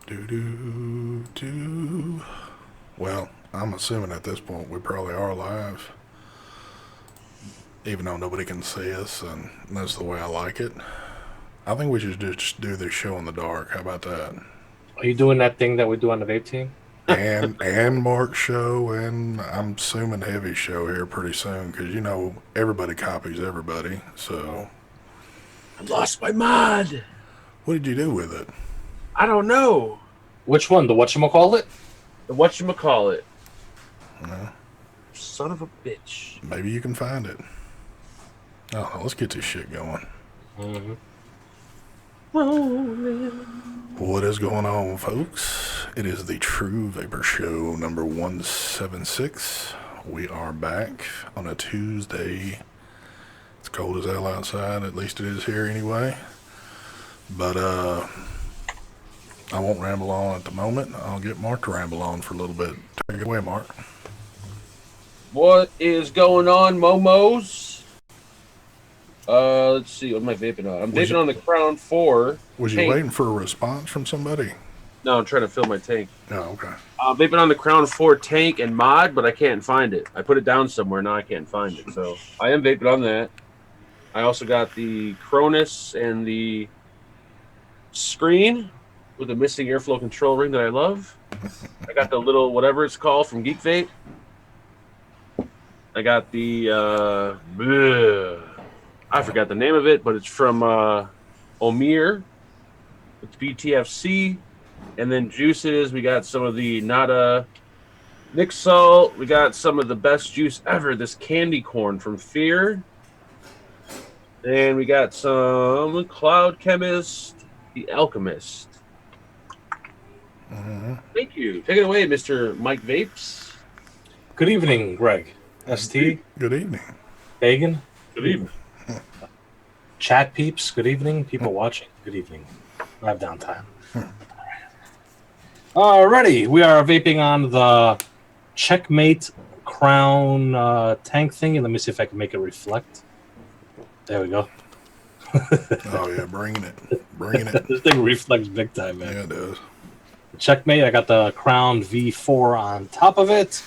Do. Well, I'm assuming at this point we probably are live, even though nobody can see us, and that's the way I like it. I think we should just do this show in the dark. How about that? Are you doing that thing that we do on the Vape team? And Mark's show, and I'm assuming Heavy's show here pretty soon, because you know everybody copies everybody. So I lost my mod. what did you do with it? I don't know. Which one? The whatchamacallit? The whatchamacallit. No, Son of a bitch. maybe you can find it. Oh, let's get this shit going. Mm-hmm. What is going on, folks? It is the True Vapor Show number 176. We are back on a Tuesday. It's cold as hell outside, at least it is here anyway. But I won't ramble on at the moment. I'll get Mark to ramble on for a little bit. Take it away, Mark. What is going on, Momos? Let's see. What am I vaping on? I'm vaping on the Crown 4. Was you waiting for a response from somebody? No, I'm trying to fill my tank. Oh, okay. I'm vaping on the Crown 4 tank and mod, but I can't find it. I put it down somewhere, now I can't find it. So I am vaping on that. I also got the Cronus and the screen with the missing airflow control ring that I love. I got the little whatever it's called from Geek Vape. I got the I forgot the name of it, but it's from Omir. It's BTFC. And then juices, we got some of the Nada Nick Salt. We got some of the best juice ever, this candy corn from Fear. And we got some Cloud Chemist, the Alchemist. Thank you. Take it away, Mr. Mike Vapes. Good evening, Greg. ST. Good evening. Hagen. Good evening. Chat peeps. Good evening. People watching. Good evening. I have downtime. Alrighty. We are vaping on the Checkmate Crown tank thing. And let me see if I can make it reflect. There we go. Oh, yeah, bringing it. Bringing it. This thing reflects big time, man. Yeah, it does. Checkmate. I got the Crown V4 on top of it.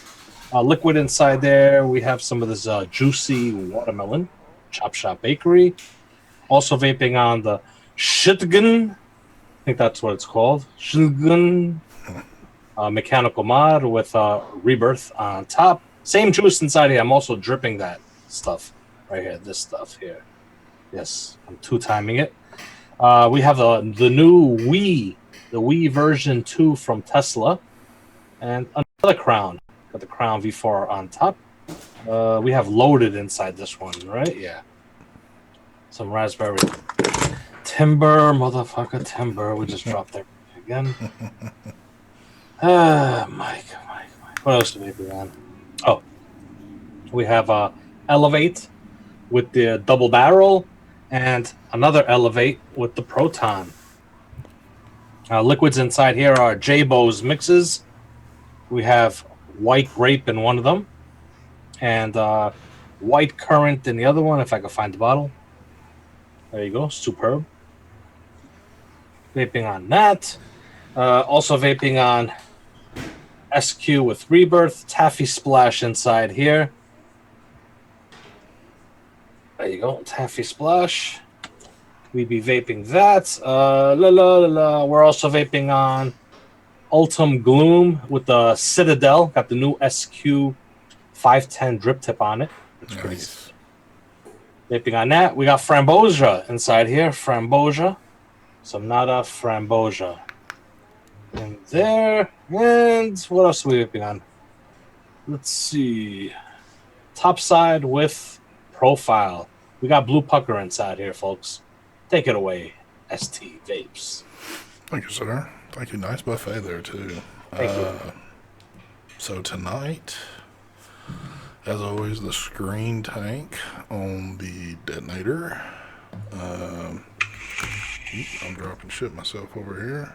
Liquid inside there. We have some of this juicy watermelon. Chop Shop Bakery. Also vaping on the Shitgun. I think that's what it's called. Shitgun. Mechanical mod with Rebirth on top. Same juice inside here. I'm also dripping that stuff right here. This stuff here. Yes, I'm two-timing it. We have the new Wii. The Wii version 2 from Tesla. And another Crown. Got the Crown V4 on top. We have loaded inside this one, right? Yeah. Some raspberry timber, motherfucker timber. We just dropped there again. Mike. What else do we have on? Oh, we have Elevate with the double barrel and another Elevate with the Proton. Liquids inside here are J-Bo's mixes. We have white grape in one of them and white currant in the other one, if I can find the bottle. There you go. Superb. Vaping on that. Also vaping on SQ with Rebirth. Taffy Splash inside here. There you go. Taffy Splash. We'd be vaping that. We're also vaping on Ultim Gloom with the Citadel. Got the new SQ 510 drip tip on it. It's Nice. pretty. Vaping on that. We got Frambosia inside here. Frambosia. Some Nada Frambosia. In there. And what else are we vaping on? Let's see. Top side with Profile. We got Blue Pucker inside here, folks. Take it away, ST Vapes. Thank you, sir. Thank you. Nice buffet there, too. Thank you. So tonight, as always, the screen tank on the detonator. I'm dropping shit myself over here.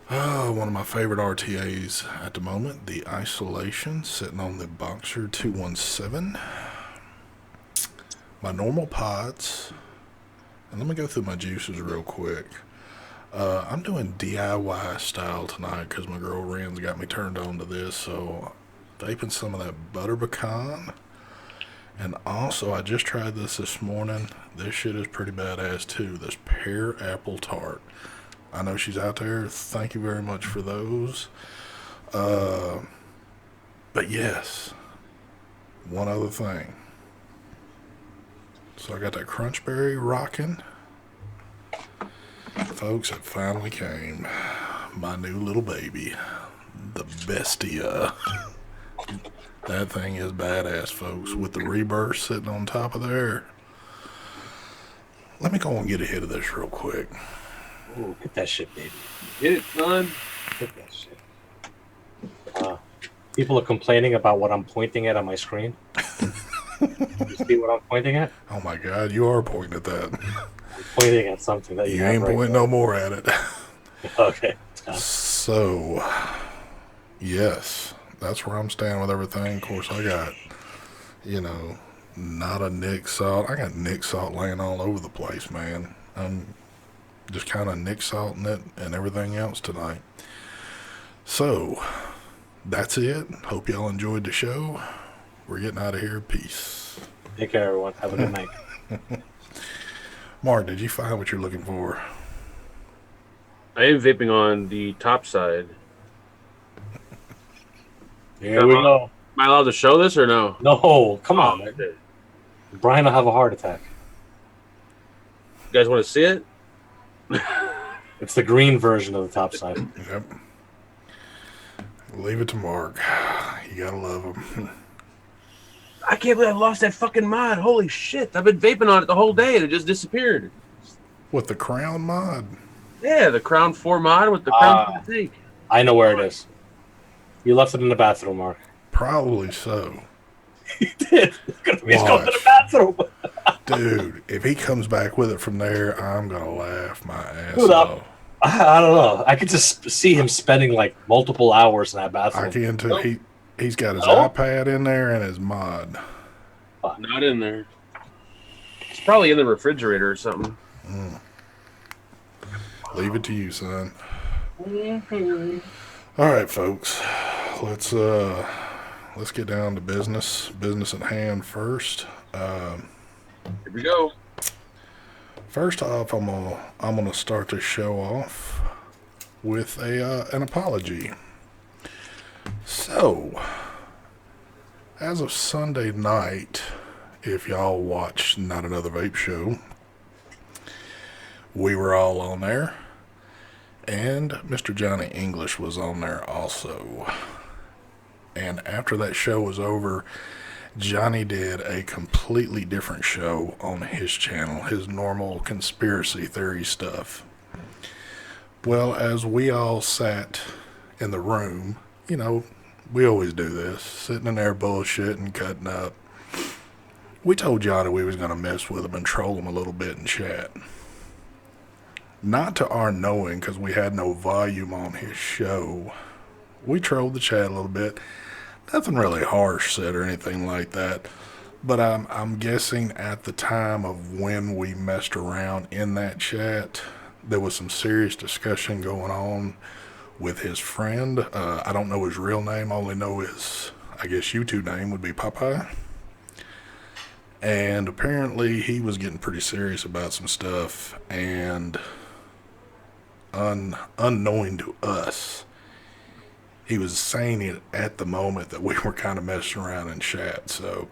One of my favorite RTAs at the moment, the Isolation, sitting on the Boxer 217. My normal pods. And let me go through my juices real quick. I'm doing DIY style tonight because my girl Ren's got me turned on to this. So, vaping some of that butter pecan. And also, I just tried this morning. This shit is pretty badass too. This pear apple tart. I know she's out there. Thank you very much for those. But yes, one other thing. So I got that crunchberry rocking. Folks, it finally came. My new little baby. The Bestia. That thing is badass, folks. With the rebirth sitting on top of there. Let me go and get ahead of this real quick. Ooh, get that shit, baby. Get it, son. Get that shit. People are complaining about what I'm pointing at on my screen. You see what I'm pointing at? Oh my god, you are pointing at that. I'm pointing at something that You ain't pointing no more at it. Okay. So, yes, that's where I'm standing with everything. Of course, I got, not a Nick salt. I got Nick salt laying all over the place, man. I'm just kind of Nick salting it and everything else tonight. So, that's it. Hope y'all enjoyed the show. We're getting out of here. Peace. Take care, everyone. Have a good night. Mark, did you find what you're looking for? I am vaping on the top side. Here we go. Am I allowed to show this or no? No, come on, man. Okay. Brian will have a heart attack. You guys want to see it? It's the green version of the top side. Yep. Leave it to Mark. You gotta love him. I can't believe I lost that fucking mod. Holy shit. I've been vaping on it the whole day and it just disappeared. What, the Crown mod? Yeah, the Crown 4 mod with the Crown 4 tank. I know where it is. You left it in the bathroom, Mark. Probably so. He did. He's going to the bathroom. Dude, if he comes back with it from there, I'm gonna laugh my ass Dude, off. I don't know. I could just see him spending like multiple hours in that bathroom. I can too. Nope. He's got his No? iPad in there and his mod. Not in there. It's probably in the refrigerator or something. Leave it to you, son. All right, folks. Let's get down to business. Business at hand first. Here we go. First off, I'm gonna start the show off with an apology. So, as of Sunday night, if y'all watched Not Another Vape Show, we were all on there, and Mr. Johnny English was on there also. And after that show was over, Johnny did a completely different show on his channel, his normal conspiracy theory stuff. Well, as we all sat in the room, we always do this, sitting in there bullshitting, cutting up. We told Johnny we was going to mess with him and troll him a little bit in chat. Not to our knowing, because we had no volume on his show. We trolled the chat a little bit. Nothing really harsh said or anything like that. But I'm guessing at the time of when we messed around in that chat, there was some serious discussion going on with his friend. I don't know his real name. I only know his, I guess, YouTube name would be Popeye. And apparently he was getting pretty serious about some stuff. And unknowing to us, he was saying it at the moment that we were kind of messing around in chat. So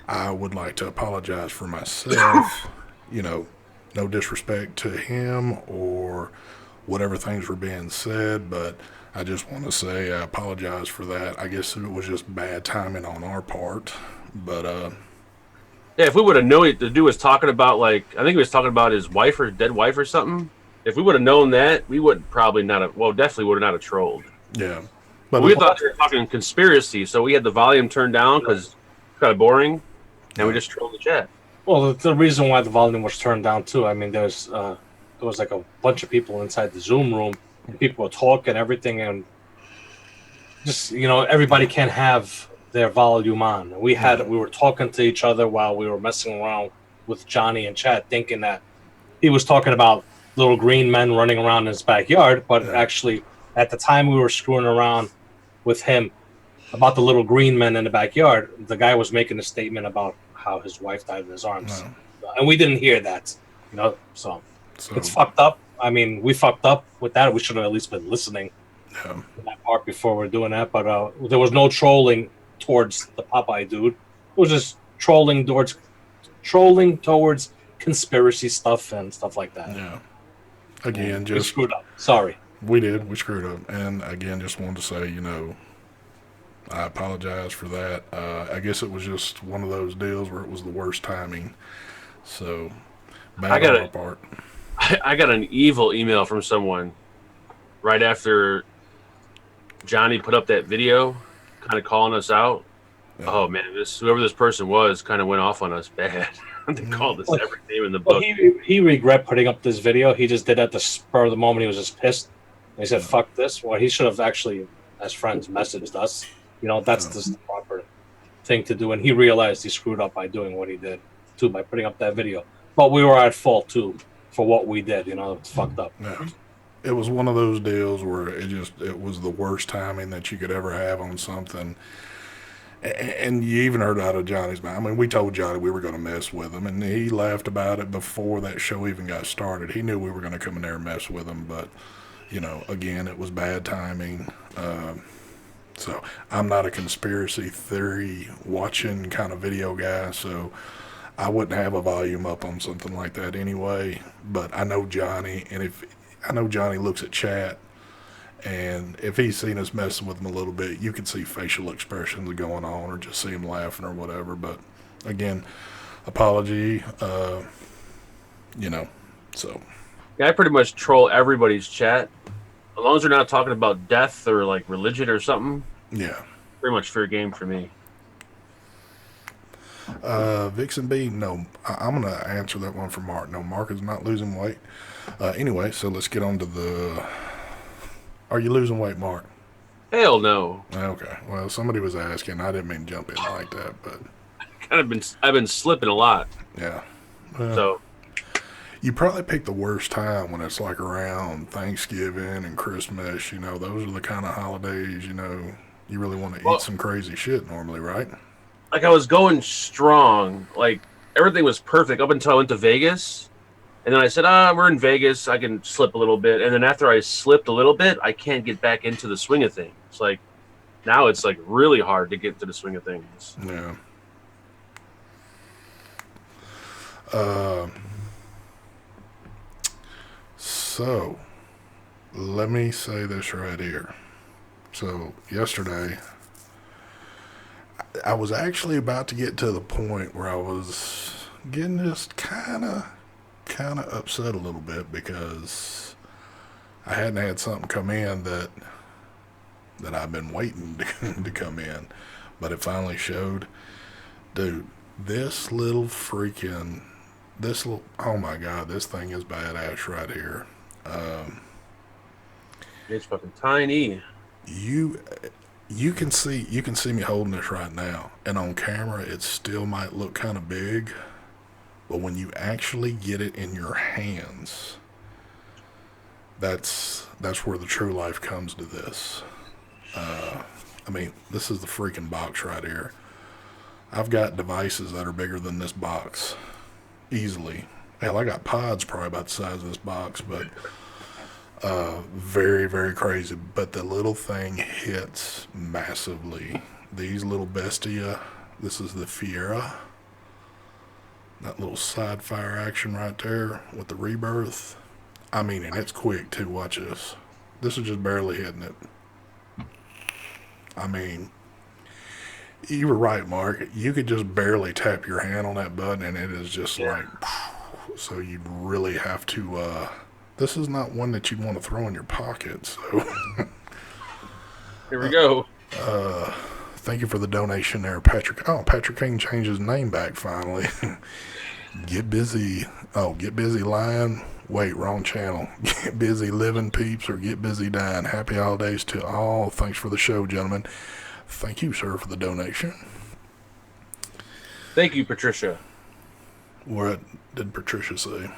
I would like to apologize for myself. No disrespect to him or whatever things were being said, but I just want to say I apologize for that. I guess it was just bad timing on our part. But Yeah, if we would have known it, the dude was talking about, I think he was talking about his wife or dead wife or something. If we would have known that, we would probably not have, definitely would have not have trolled. yeah. But We thought they were talking conspiracy, so we had the volume turned down because it's kind of boring, and we just trolled the chat. Well, the reason why the volume was turned down too. I mean, there was like a bunch of people inside the Zoom room, and people were talking everything, and just everybody can't have their volume on. We were talking to each other while we were messing around with Johnny in chat, thinking that he was talking about little green men running around in his backyard, but Yeah. actually, at the time we were screwing around with him about the little green men in the backyard, the guy was making a statement about how his wife died in his arms, and we didn't hear that, so it's fucked up. I mean, we fucked up with that. We should have at least been listening to that part before we're doing that. But there was no trolling towards the Popeye dude. It was just trolling towards conspiracy stuff and stuff like that. Yeah. Again, we screwed up. Sorry. We did. We screwed up. And again, just wanted to say, I apologize for that. I guess it was just one of those deals where it was the worst timing. So, bad on our part. I got an evil email from someone right after Johnny put up that video, kind of calling us out. Yeah. Oh man, whoever this person was kind of went off on us bad. They called us every name in the book. He regret putting up this video. He just did at the spur of the moment. He was just pissed. He said, "Fuck this." Well, he should have actually, as friends, messaged us. That's just the proper thing to do. And he realized he screwed up by doing what he did too, by putting up that video. But we were at fault too for what we did. It's fucked up. Yeah. It was one of those deals where it was the worst timing that you could ever have on something. And you even heard out of Johnny's mouth. I mean, we told Johnny we were going to mess with him, and he laughed about it before that show even got started. He knew we were going to come in there and mess with him, but, again, it was bad timing. So I'm not a conspiracy theory watching kind of video guy, so I wouldn't have a volume up on something like that anyway. But I know Johnny, and I know Johnny looks at chat, and if he's seen us messing with him a little bit, you can see facial expressions going on or just see him laughing or whatever. But again, apology, so. Yeah, I pretty much troll everybody's chat. As long as they're not talking about death or like religion or something. Yeah. Pretty much fair game for me. Vixen B, no. I'm going to answer that one for Mark. No, Mark is not losing weight. Anyway, so let's get on to the... Are you losing weight, Mark? Hell no. Okay. Well, somebody was asking. I didn't mean to jump in like that, but... I've been slipping a lot. Yeah. So... You probably pick the worst time when it's like around Thanksgiving and Christmas. Those are the kind of holidays, you really want to eat some crazy shit normally, right? Like I was going strong. Like everything was perfect up until I went to Vegas. And then I said, we're in Vegas. I can slip a little bit. And then after I slipped a little bit, I can't get back into the swing of things. Like now it's like really hard to get to the swing of things. Yeah. So, let me say this right here. So, yesterday, I was actually about to get to the point where I was getting just kind of upset a little bit because I hadn't had something come in that I've been waiting to come in, but it finally showed. Dude, oh my God, this thing is badass right here. It's fucking tiny. You can see me holding this right now, and on camera it still might look kind of big, but when you actually get it in your hands, that's where the true life comes to this. I mean, this is the freaking box right here. I've got devices that are bigger than this box easily. Hell, I got pods probably about the size of this box, but very, very crazy. But the little thing hits massively. These little bestia, this is the Fiera. That little side fire action right there with the rebirth. I mean, and it's quick too. Watch this. This is just barely hitting it. I mean, you were right, Mark. You could just barely tap your hand on that button and it is just like... So you'd really have to, this is not one that you'd want to throw in your pocket, so. Here we go. Thank you for the donation there, Patrick. Oh, Patrick King changed his name back finally. Get busy. Oh, get busy lying. Wait, wrong channel. Get busy living, peeps, or get busy dying. Happy holidays to all. Thanks for the show, gentlemen. Thank you, sir, for the donation. Thank you, Patricia. What did Patricia say?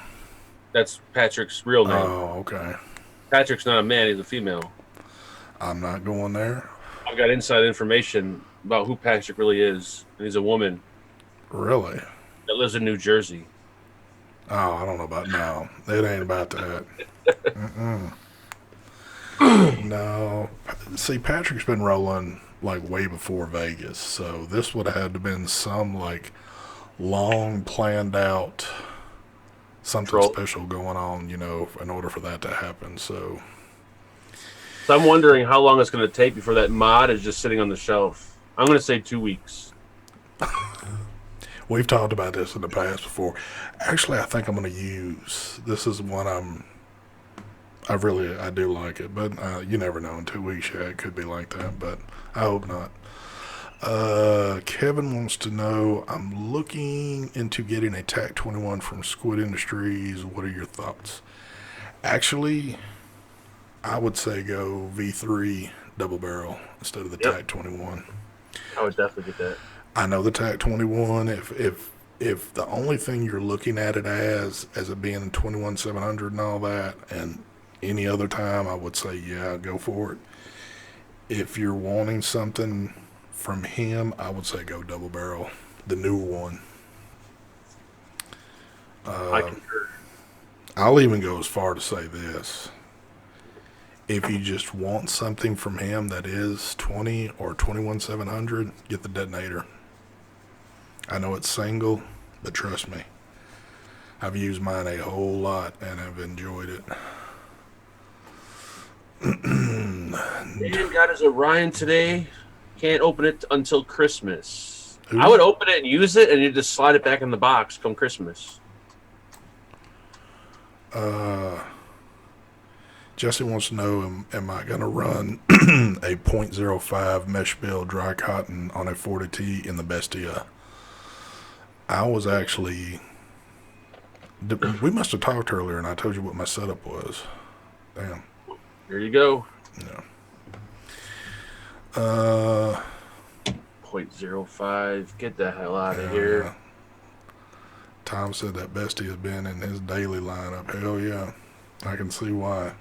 That's Patrick's real name. Oh, okay. Patrick's not a man; he's a female. I'm not going there. I've got inside information about who Patrick really is, and he's a woman Really? that lives in New Jersey. Oh, I don't know about no. It ain't about that. No. See, Patrick's been rolling like way before Vegas, so this would have had to been some like long planned out something Troll. special going on, you know, in order for that to happen. So So I'm wondering how long it's going to take before that mod is just sitting on the shelf. I'm going to say 2 weeks. we've talked about this in the past before. Actually, I think I'm going to use this is one I do like it, but you never know. In 2 weeks, yeah, it could be like that, but I hope not. Kevin wants to know, I'm looking into getting a TAC 21 from Squid Industries. What are your thoughts? Actually, I would say go V3 double barrel instead of the TAC 21. I would definitely get that. I know the TAC 21. If the only thing you're looking at it as it being 21-700 and all that, and any other time, I would say yeah, go for it. If you're wanting something from him, I would say go double barrel, the newer one. I concur. I'll even go as far to say this. If you just want something from him that is 20 or 21-700, get the detonator. I know it's single, but trust me, I've used mine a whole lot and I've enjoyed it. Dan got his Orion today. Can't open it until Christmas. Who? I would open it and use it, and you just slide it back in the box come Christmas. Jesse wants to know, am I going to run a .05 mesh bill dry cotton on a 40T in the Bestia? I was actually... We must have talked earlier, and I told you what my setup was. Damn. There you go. Yeah. 0.05. Get the hell out of here. Tom said that Bestie has been in his daily lineup. Hell yeah. I can see why.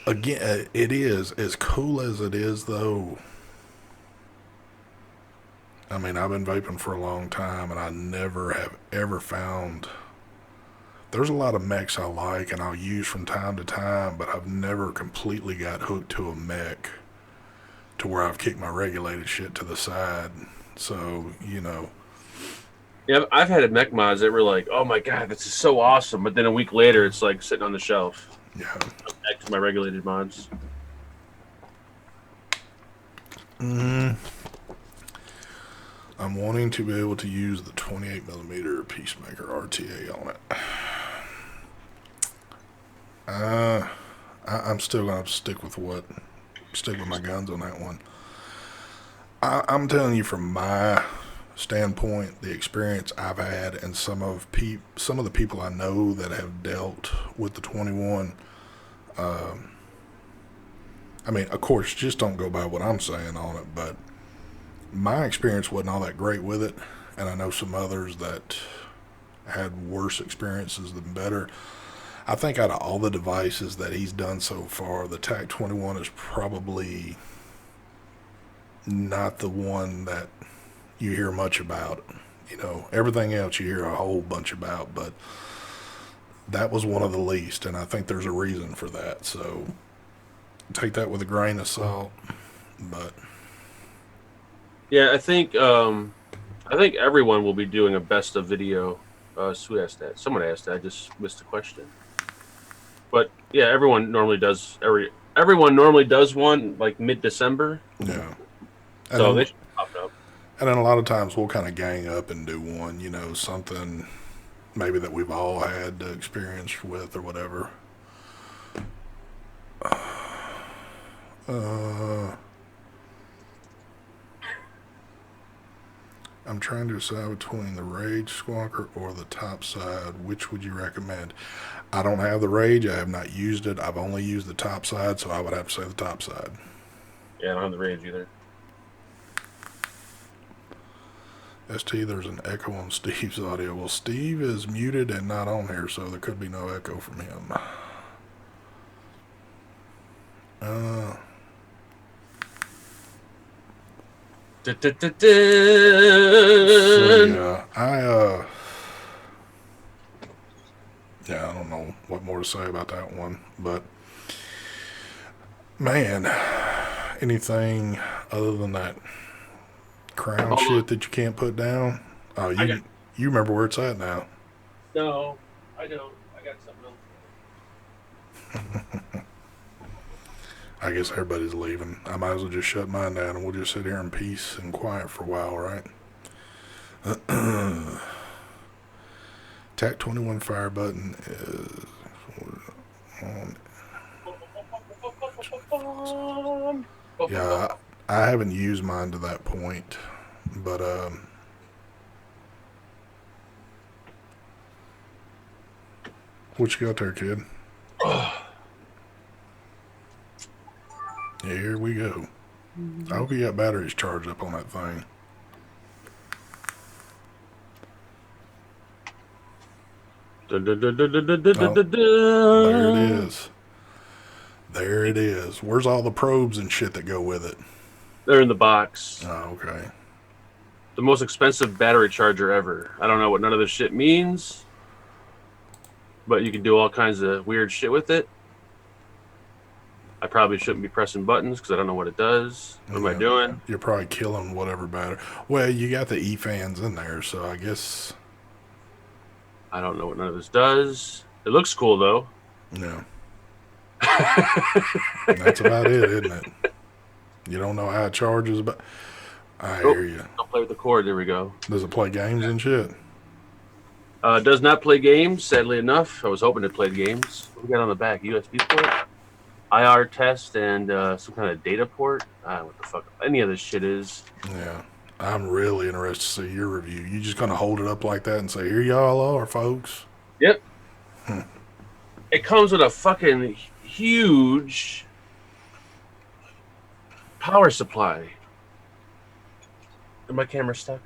Again, it is as cool as it is, though. I mean, I've been vaping for a long time, and I never have ever found... There's a lot of mechs I like and I'll use from time to time, but I've never completely got hooked to a mech to where I've kicked my regulated shit to the side. So, you know. Yeah, I've had mech mods that were like, oh my god, this is so awesome. But then a week later, it's like sitting on the shelf. Yeah. Back to my regulated mods. I'm wanting to be able to use the 28mm Peacemaker RTA on it. I'm still gonna have to stick with my guns on that one. I'm telling you from my standpoint, the experience I've had, and some of the people I know that have dealt with the 21. I mean, of course, just don't go by what I'm saying on it, but my experience wasn't all that great with it, and I know some others that had worse experiences than better. I think out of all the devices that he's done so far, the TAC 21 is probably not the one that you hear much about. You know, everything else you hear a whole bunch about, but that was one of the least, and I think there's a reason for that. So take that with a grain of salt, but yeah, I think everyone will be doing a best of video. Who asked that? Someone asked that. I just missed the question. But yeah, everyone normally does one like mid-December. yeah. So And then, they should pop up. and then a lot of times we'll kind of gang up and do one, you know, something maybe that we've all had experience with or whatever. I'm trying to decide between the Rage Squawker or the top side. Which would you recommend? I don't have the Rage. I have not used it. I've only used the top side, so I would have to say the top side. Yeah, I don't have the range either. ST, there's an echo on Steve's audio. Well, Steve is muted and not on here, so there could be no echo from him. So yeah, I don't know what more to say about that one, but man, anything other than that crown shit that you can't put down? Oh, you remember where it's at now? No, I don't. I got something else. I guess everybody's leaving. I might as well just shut mine down and we'll just sit here in peace and quiet for a while, right? TAC 21 fire button is on. Yeah, I haven't used mine to that point, but what you got there, kid? Here we go. I hope you got batteries charged up on that thing. There it is. There it is. Where's all the probes and shit that go with it? They're in the box. Oh, okay. The most expensive battery charger ever. I don't know what none of this shit means, but you can do all kinds of weird shit with it. I probably shouldn't be pressing buttons because I don't know what it does. What am I doing? You're probably killing whatever battery. Well, you got the E-fans in there, so I guess... I don't know what none of this does. It looks cool, though. No. That's about it, isn't it? You don't know how it charges, but I hear you. I'll play with the cord. There we go. Does it play games and shit? Does not play games, sadly enough. I was hoping it played games. What we got on the back? USB port, IR test, and some kind of data port. What the fuck any of this shit is. Yeah. I'm really interested to see your review. You just gonna hold it up like that and say, "Here y'all are, folks." Yep. It comes with a fucking huge power supply. Is my camera stuck?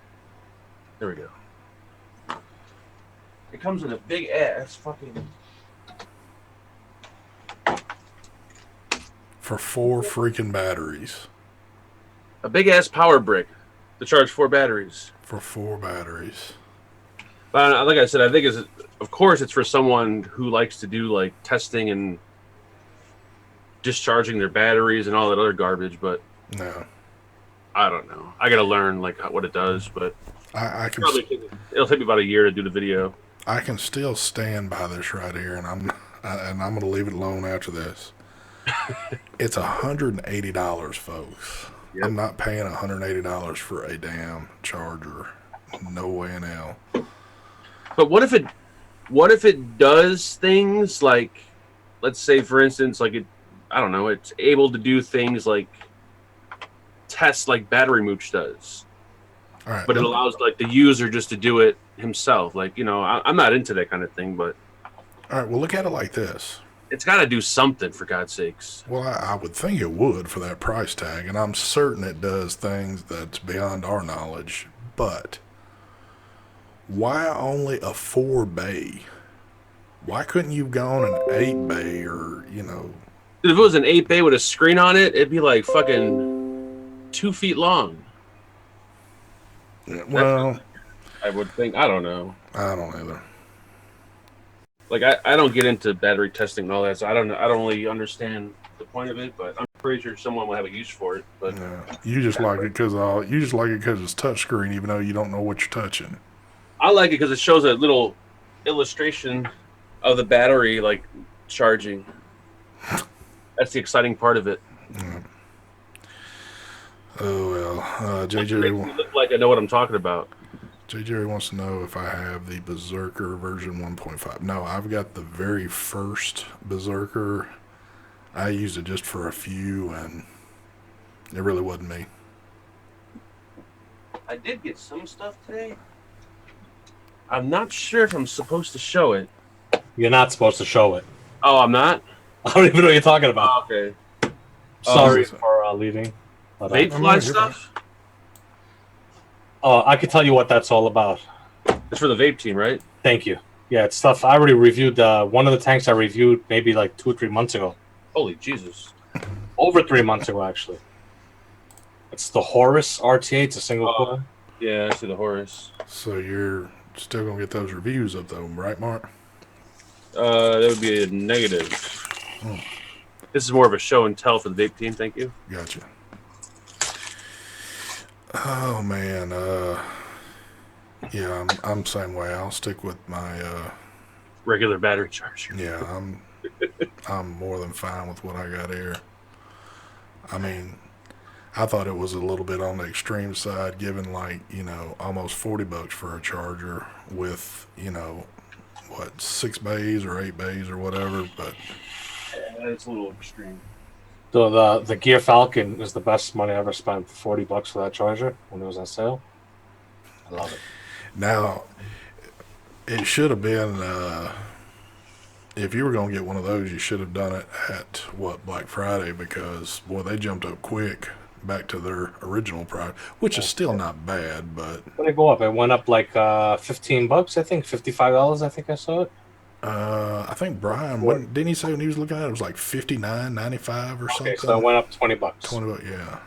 There we go. It comes with a big ass fucking... For 4 freaking batteries. A big ass power brick to charge 4 batteries. For 4 batteries. But like I said, I think of course it's for someone who likes to do like testing and discharging their batteries and all that other garbage. But no, I don't know. I gotta learn like what it does. But I can. It'll take me about a year to do the video. I can still stand by this right here, and I'm gonna leave it alone after this. It's $180, folks. Yep. I'm not paying $180 for a damn charger. No way in hell. But what if it does things like, let's say for instance, like I don't know, it's able to do things like tests like Battery Mooch does. All right, but it allows like the user just to do it himself. Like, you know, I'm not into that kind of thing, but all right, well, look at it like this. It's got to do something, for God's sakes. Well, I would think it would for that price tag, and I'm certain it does things that's beyond our knowledge. But why only a 4-bay? Why couldn't you have gone an 8-bay or, you know? If it was an 8-bay with a screen on it, it'd be like fucking 2 feet long. Well, I would think. I don't know. I don't either. Like I don't get into battery testing and all that, so I don't really understand the point of it. But I'm pretty sure someone will have a use for it. But yeah, you just like it because it's touchscreen, even though you don't know what you're touching. I like it because it shows a little illustration of the battery like charging. That's the exciting part of it. Yeah. Oh well, JJ makes me look like I know what I'm talking about. JJ wants to know if I have the Berserker version 1.5. No, I've got the very first Berserker. I used it just for a few, and it really wasn't me. I did get some stuff today. I'm not sure if I'm supposed to show it. You're not supposed to show it. Oh, I'm not? I don't even know what you're talking about. Oh, okay. Sorry for leaving. Vape fly stuff? I can tell you what that's all about. It's for the vape team, right? Thank you. Yeah, it's stuff I already reviewed. One of the tanks I reviewed maybe like 2 or 3 months ago. Holy Jesus. Over 3 months ago, actually. It's the Horus RTA. It's a single coil. Yeah, I see the Horus. So you're still gonna get those reviews up though, right, Mark? That would be a negative. This is more of a show and tell for the vape team. Thank you. Gotcha. Oh man, yeah, I'm same way. I'll stick with my Regular battery charger. yeah, I'm more than fine with what I got here. I mean, I thought it was a little bit on the extreme side, given like, almost $40 for a charger with, what, 6 bays or 8 bays or whatever, but Yeah, it's a little extreme. So the Gear Falcon is the best money I ever spent. $40 for that charger when it was on sale. I love it. now it should have been if you were going to get one of those, you should have done it at Black Friday, because boy, they jumped up quick back to their original price, which is still not bad, but When did it go up? It went up like $15, I think. $55, I think I saw it. I think Brian, didn't he say when he was looking at it, it was like $59.95 or something? Okay, so it went up $20. $20, yeah.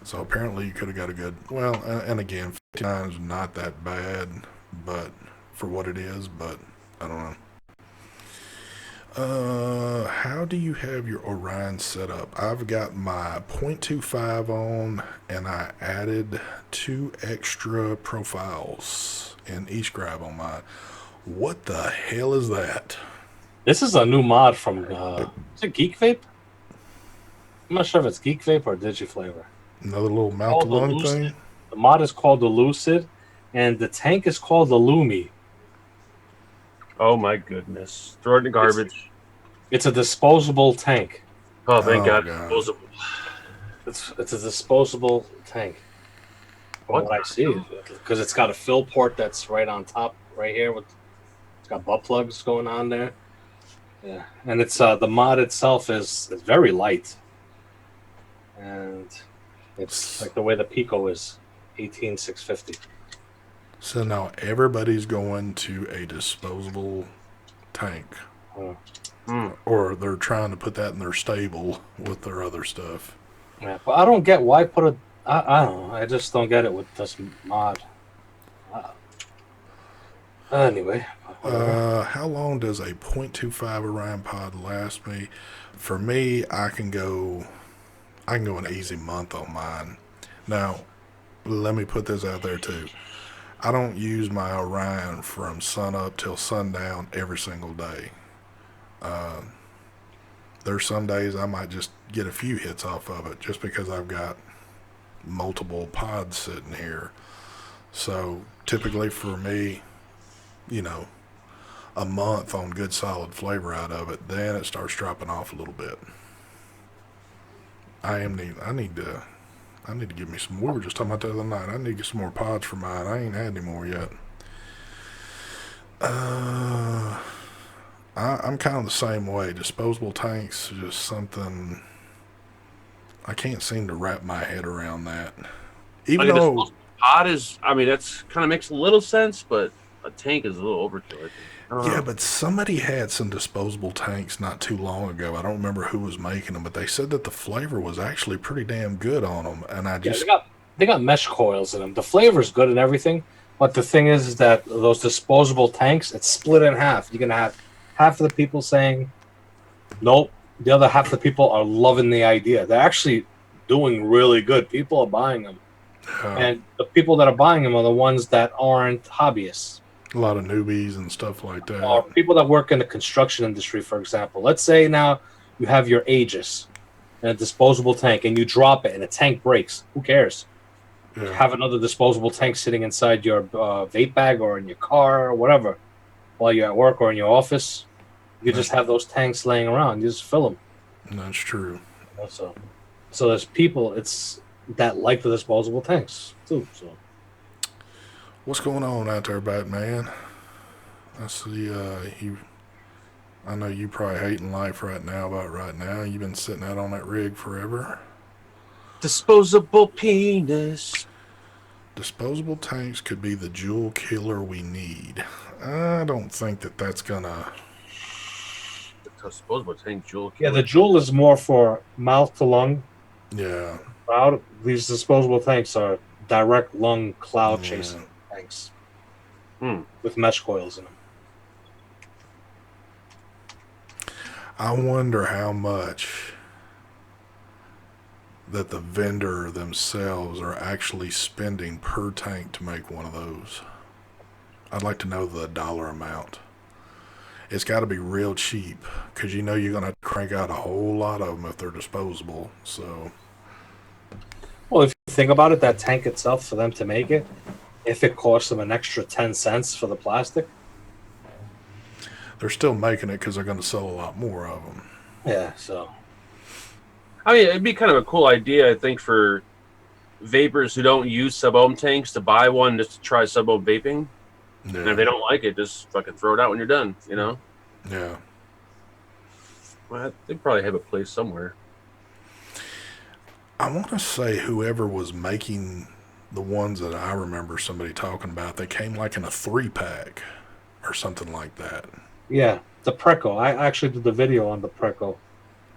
So apparently you could have got a good, well, and again, 59 is not that bad, but for what it is, but I don't know. How do you have your Orion set up? I've got my 0.25 on, and I added 2 extra profiles in each grab on mine. What the hell is that? This is a new mod from is it Geek Vape? I'm not sure if it's Geek Vape or Digiflavor. Another little mount to lung thing? The mod is called the Lucid, and the tank is called the Lumi. Oh my goodness. Throw it in the garbage. It's a disposable tank. Oh, thank God. God. Disposable. It's a disposable tank. From what I see, because it's got a fill port that's right on top, right here. It's got butt plugs going on there. Yeah, and it's the mod itself is very light, and it's like the way the Pico is, 18650. So now everybody's going to a disposable tank. Or they're trying to put that in their stable with their other stuff. Yeah, but I don't get why put a. I don't know. I just don't get it with this mod. Anyway. How long does a 0.25 Orion pod last me? For me, I can go an easy month on mine. Now, let me put this out there too. I don't use my Orion from sun up till sundown every single day. There's some days I might just get a few hits off of it just because I've got multiple pods sitting here. So typically for me, a month on good solid flavor out of it, then it starts dropping off a little bit. I need to get me some. We were just talking about the other night. I need to get some more pods for mine. I ain't had any more yet. I'm kind of the same way. Disposable tanks are just something I can't seem to wrap my head around that. Even though pod is, that's kind of makes a little sense, but a tank is a little overkill. Yeah, but somebody had some disposable tanks not too long ago. I don't remember who was making them, but they said that the flavor was actually pretty damn good on them. And I just they got mesh coils in them. The flavor's good and everything, but the thing is that those disposable tanks, it's split in half. You're gonna have half of the people saying nope. The other half of the people are loving the idea. They're actually doing really good. People are buying them, and the people that are buying them are the ones that aren't hobbyists. A lot of newbies and stuff like that. Or people that work in the construction industry, for example. Let's say now you have your Aegis in a disposable tank and you drop it and the tank breaks. Who cares? Yeah. You have another disposable tank sitting inside your vape bag or in your car or whatever while you're at work or in your office. You just have those tanks laying around. You just fill them. That's true. So there's people that like the disposable tanks too. So. What's going on out there, Batman? I see I know you probably hating life right now. You've been sitting out on that rig forever. Disposable penis. Disposable tanks could be the jewel killer we need. I don't think that that's gonna. The disposable tank jewel Yeah, killer. the jewel is more for mouth to lung. Yeah. Cloud. These disposable tanks are direct lung cloud Yeah. chasing tanks Hmm. with mesh coils in them. I wonder how much that the vendor themselves are actually spending per tank to make one of those. I'd like to know the dollar amount. It's got to be real cheap because you know you're going to crank out a whole lot of them if they're disposable. So, Well, if you think about it, that tank itself for them to make it, if it costs them an extra 10 cents for the plastic, they're still making it because they're going to sell a lot more of them. yeah. So I mean, it'd be kind of a cool idea, I think, for vapors who don't use sub-ohm tanks to buy one just to try sub-ohm vaping. Yeah. And if they don't like it, just fucking throw it out when you're done, you know? Yeah. Well, they probably have a place somewhere. I want to say whoever was making the ones that I remember somebody talking about, they came like in a 3-pack or something like that. yeah, the Preco. I actually did the video on the Preco.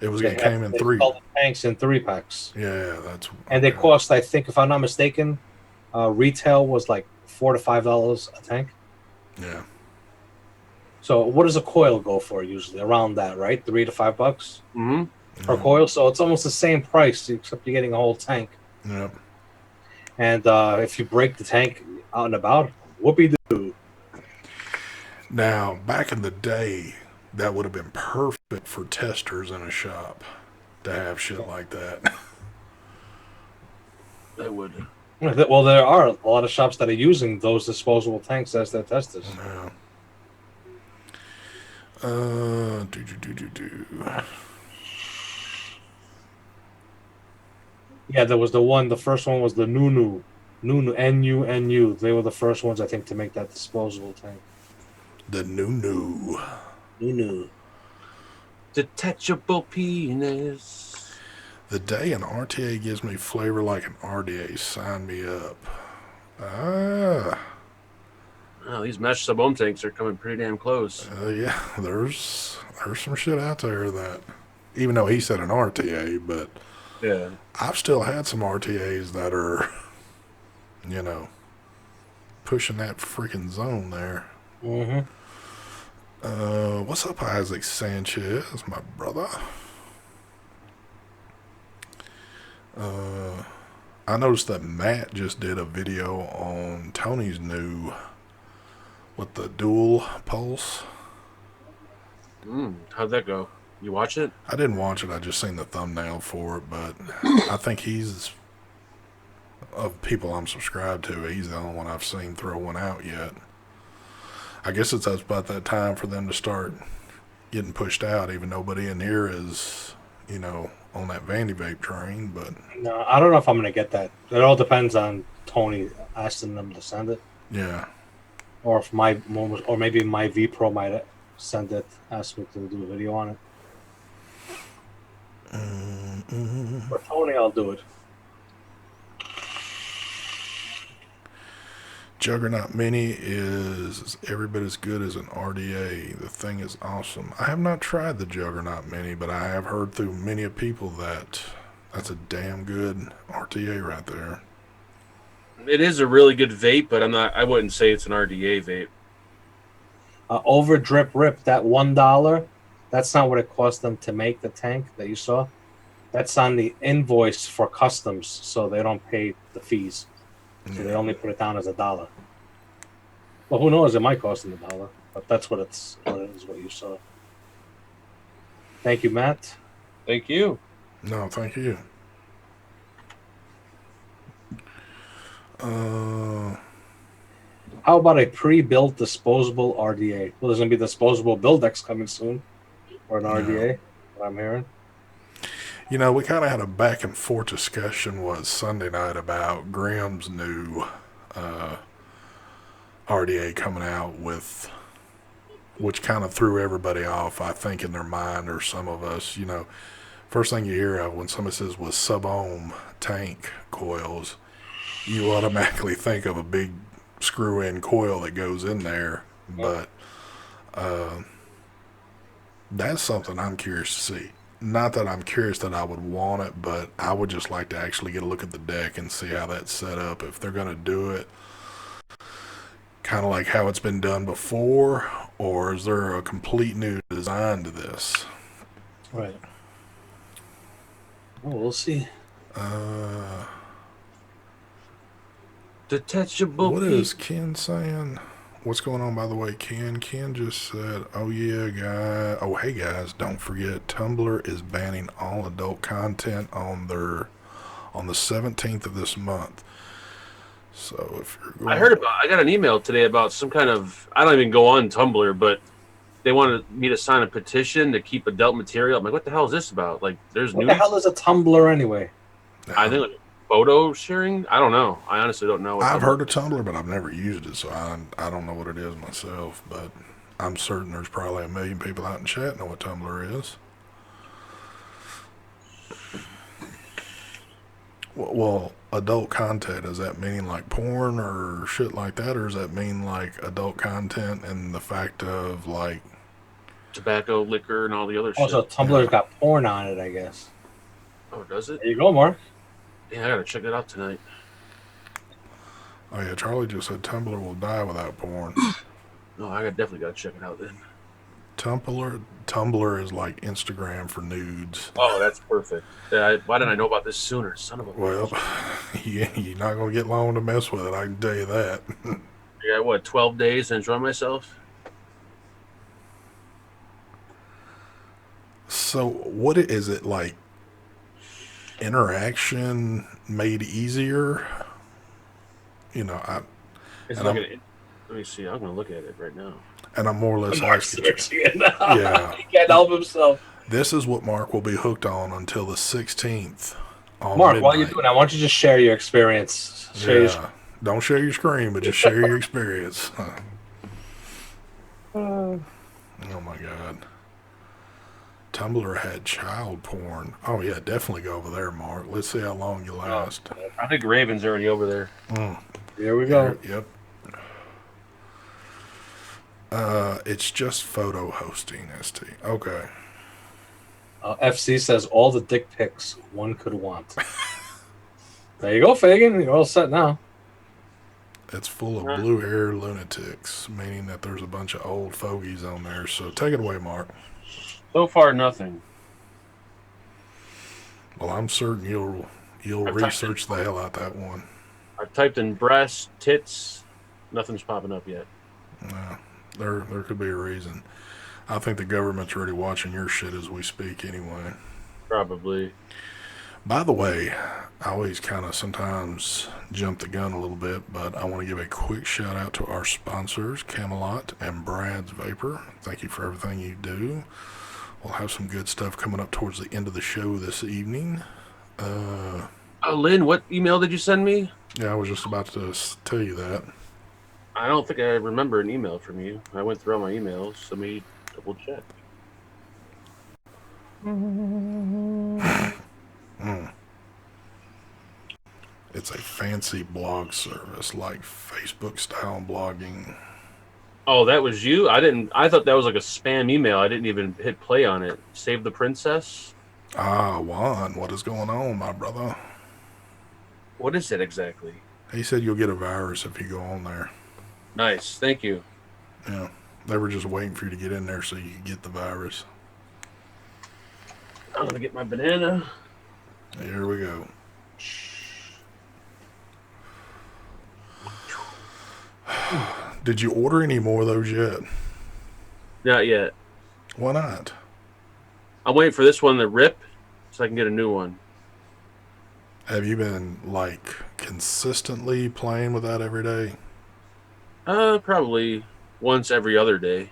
It came in They 3. sell the tanks in 3-packs, Yeah, that's. and they cost, I think, if I'm not mistaken, retail was like $4 to $5 a tank. Yeah. So what does a coil go for usually? Around that, right? $3 to $5 Mm-hmm. per coil. So it's almost the same price, except you're getting a whole tank. Yep. And if you break the tank out and about, whoopee doo. Now, back in the day, that would have been perfect for testers in a shop to have shit like that. That would. Well, there are a lot of shops that are using those disposable tanks as their testers. Yeah. Yeah, there was the first one was the Nunu, N-U-N-U. They were the first ones, I think, to make that disposable tank. The new. Nunu. Detachable penis. The day an RTA gives me flavor like an RDA, sign me up. Ah. Oh, these mesh sub-ohm tanks are coming pretty damn close. Yeah, there's some shit out there that, even though he said an RTA, but Yeah. I've still had some RTAs that are, pushing that freaking zone there. Mm-hmm. What's up, Isaac Sanchez, my brother? I noticed that Matt just did a video on Tony's new, with the dual pulse. How'd that go? You watch it? I didn't watch it, I just seen the thumbnail for it, but I think he's, of people I'm subscribed to, he's the only one I've seen throw one out yet. I guess it's about that time for them to start getting pushed out, even nobody in here is, on that Vandy Vape train, but... No, I don't know if I'm going to get that. It all depends on Tony asking them to send it. Yeah. Or if maybe my V Pro might send it, ask me to do a video on it. For Tony, I'll do it. Juggernaut Mini is every bit as good as an RDA. The thing is awesome. I have not tried the Juggernaut Mini, but I have heard through many people that that's a damn good RTA right there. It is a really good vape, but I wouldn't say it's an RDA vape. Over drip rip, that $1, that's not what it cost them to make the tank that you saw. That's on the invoice for customs, so they don't pay the fees. So they only put it down as $1. Well, who knows? It might cost them $1, but that's what it is. What you saw. Thank you, Matt. Thank you. No, thank you. How about a pre-built disposable RDA? Well, there's gonna be disposable build decks coming soon, or an RDA. What I'm hearing. We kind of had a back and forth discussion was Sunday night about Grimm's new RDA coming out with, which kind of threw everybody off, I think, in their mind, or some of us, First thing you hear of when somebody says with sub-ohm tank coils, you automatically think of a big screw-in coil that goes in there. But that's something I'm curious to see. Not that I'm curious that I would want it, but I would just like to actually get a look at the deck and see how that's set up. If they're going to do it kind of like how it's been done before, or is there a complete new design to this? Right. Well, we'll see. Detachable. What is Ken saying? What's going on, by the way, Ken? Ken just said, oh, yeah, guy. Oh, hey, guys, don't forget, Tumblr is banning all adult content on the 17th of this month. So if you're going... I got an email today about some kind of, I don't even go on Tumblr, but they wanted me to sign a petition to keep adult material. I'm like, what the hell is this about? Like, there's What the hell is a Tumblr anyway? I think like photo sharing. I don't know. I honestly don't know. I've heard of Tumblr, but I've never used it, so I don't know what it is myself. But I'm certain there's probably 1 million people out in chat know what Tumblr is. Well, adult content, does that mean like porn or shit like that, or does that mean like adult content and the fact of like tobacco, liquor, and all the other shit? Also, Tumblr's got porn on it, I guess. Oh, does it? There you go, Mark. Yeah, I gotta check it out tonight. Oh yeah, Charlie just said Tumblr will die without porn. No, I definitely gotta check it out then. Tumblr is like Instagram for nudes. Oh, that's perfect. Why didn't I know about this sooner? Son of a. Well, you're not gonna get long to mess with it. I can tell you that. Yeah, what? 12 days to enjoy myself. So, what is it like? Interaction made easier? You know, Let me see. I'm gonna look at it right now. And I'm more or less asking. Yeah, he can't help himself. This is what Mark will be hooked on until the 16th. Mark, midnight. while you're doing, I want you to just share your experience. Don't share your screen, but just share your experience. Oh my God. Tumblr had child porn. Oh yeah, definitely go over there, Mark. Let's see how long you last. I think Raven's already over there. Here we go. Yep. It's just photo hosting, ST. Okay. FC says all the dick pics one could want. There you go, Fagin. You're all set now. It's full of blue hair lunatics, meaning that there's a bunch of old fogies on there. So take it away, Mark. So far, nothing. Well, I'm certain you'll research the hell out that one. I've typed in breasts, tits. Nothing's popping up yet. No, there could be a reason. I think the government's already watching your shit as we speak anyway. Probably. By the way, I always kind of sometimes jump the gun a little bit, but I want to give a quick shout out to our sponsors, Camelot and Brad's Vapor. Thank you for everything you do. We'll have some good stuff coming up towards the end of the show this evening. Lynn, what email did you send me? Yeah, I was just about to tell you that. I don't think I remember an email from you. I went through all my emails, so let me double check. It's a fancy blog service like Facebook style blogging. Oh, that was you? I thought that was like a spam email. I didn't even hit play on it. Save the princess? Juan, what is going on, my brother? What is it exactly? He said you'll get a virus if you go on there. Nice, thank you. Yeah, they were just waiting for you to get in there so you could get the virus. I'm gonna get my banana. Here we go. Did you order any more of those yet? Not yet. Why not? I'm waiting for this one to rip so I can get a new one. Have you been, like, consistently playing with that every day? Probably once every other day.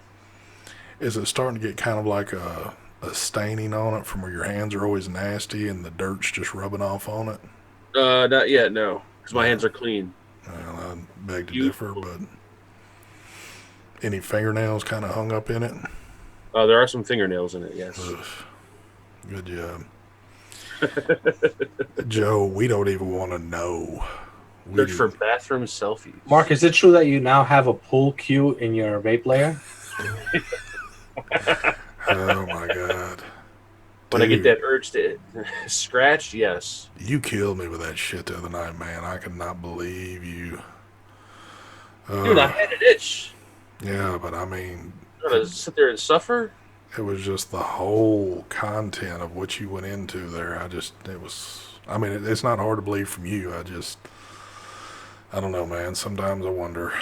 Is it starting to get kind of like a staining on it from where your hands are always nasty and the dirt's just rubbing off on it? Not yet, no. Because my hands are clean. Well, I beg to differ, but any fingernails kind of hung up in it? There are some fingernails in it, yes. Ugh. Good job. Joe, we don't even want to know. Search for bathroom selfies. Mark, is it true that you now have a pool cue in your vape layer? Oh my god. When I get that urge to scratch, yes. You killed me with that shit the other night, man. I could not believe you. Dude, I had an itch. Yeah, but I mean, I'm gonna sit there and suffer. it was just the whole content of what you went into there. I mean, it's not hard to believe from you. I don't know, man. Sometimes I wonder.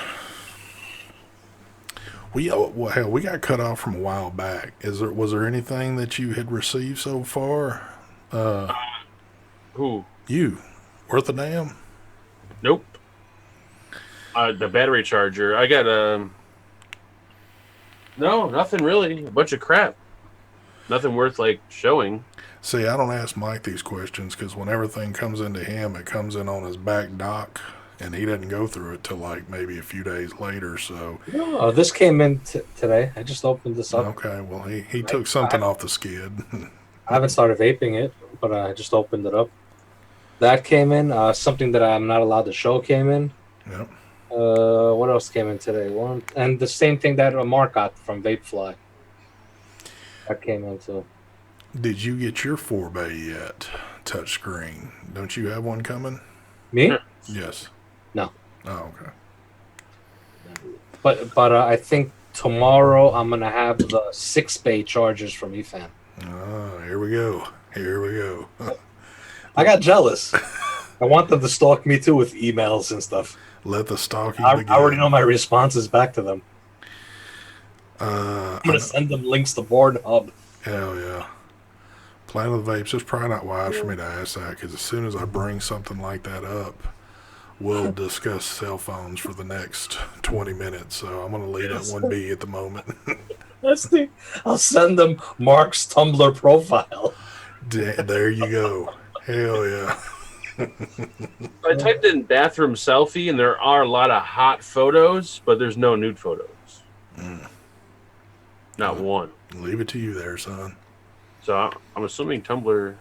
Hell, we got cut off from a while back. Was there anything that you had received so far? Who? You. Worth a damn? Nope. The battery charger. I got no, nothing really. A bunch of crap. Nothing worth like showing. See, I don't ask Mike these questions because when everything comes into him, it comes in on his back dock, and he doesn't go through it till like maybe a few days later. So, Oh, this came in today. I just opened this up. okay, well he took something off the skid. I haven't started vaping it, but I just opened it up. That came in. Something that I'm not allowed to show came in. Yep. What else came in today? And the same thing that Mark got from Vapefly. That came in too. Did you get your 4-bay yet? Touchscreen. Don't you have one coming? Me? Yes. No. Oh, okay. But I think tomorrow I'm gonna have the 6-bay chargers from EFAN. Oh, here we go. Here we go. I got jealous. I want them to stalk me too with emails and stuff. Let the stalking I begin. already know my responses back to them. I'm gonna send them links to Pornhub. Hell yeah. Planet of the Vapes, it's probably not wise for me to ask that because as soon as I bring something like that up, we'll discuss cell phones for the next 20 minutes. So I'm going to leave that one be at the moment. I'll send them Mark's Tumblr profile. There you go. Hell yeah. I typed in bathroom selfie, and there are a lot of hot photos, but there's no nude photos. Not one. Leave it to you there, son. So I'm assuming Tumblr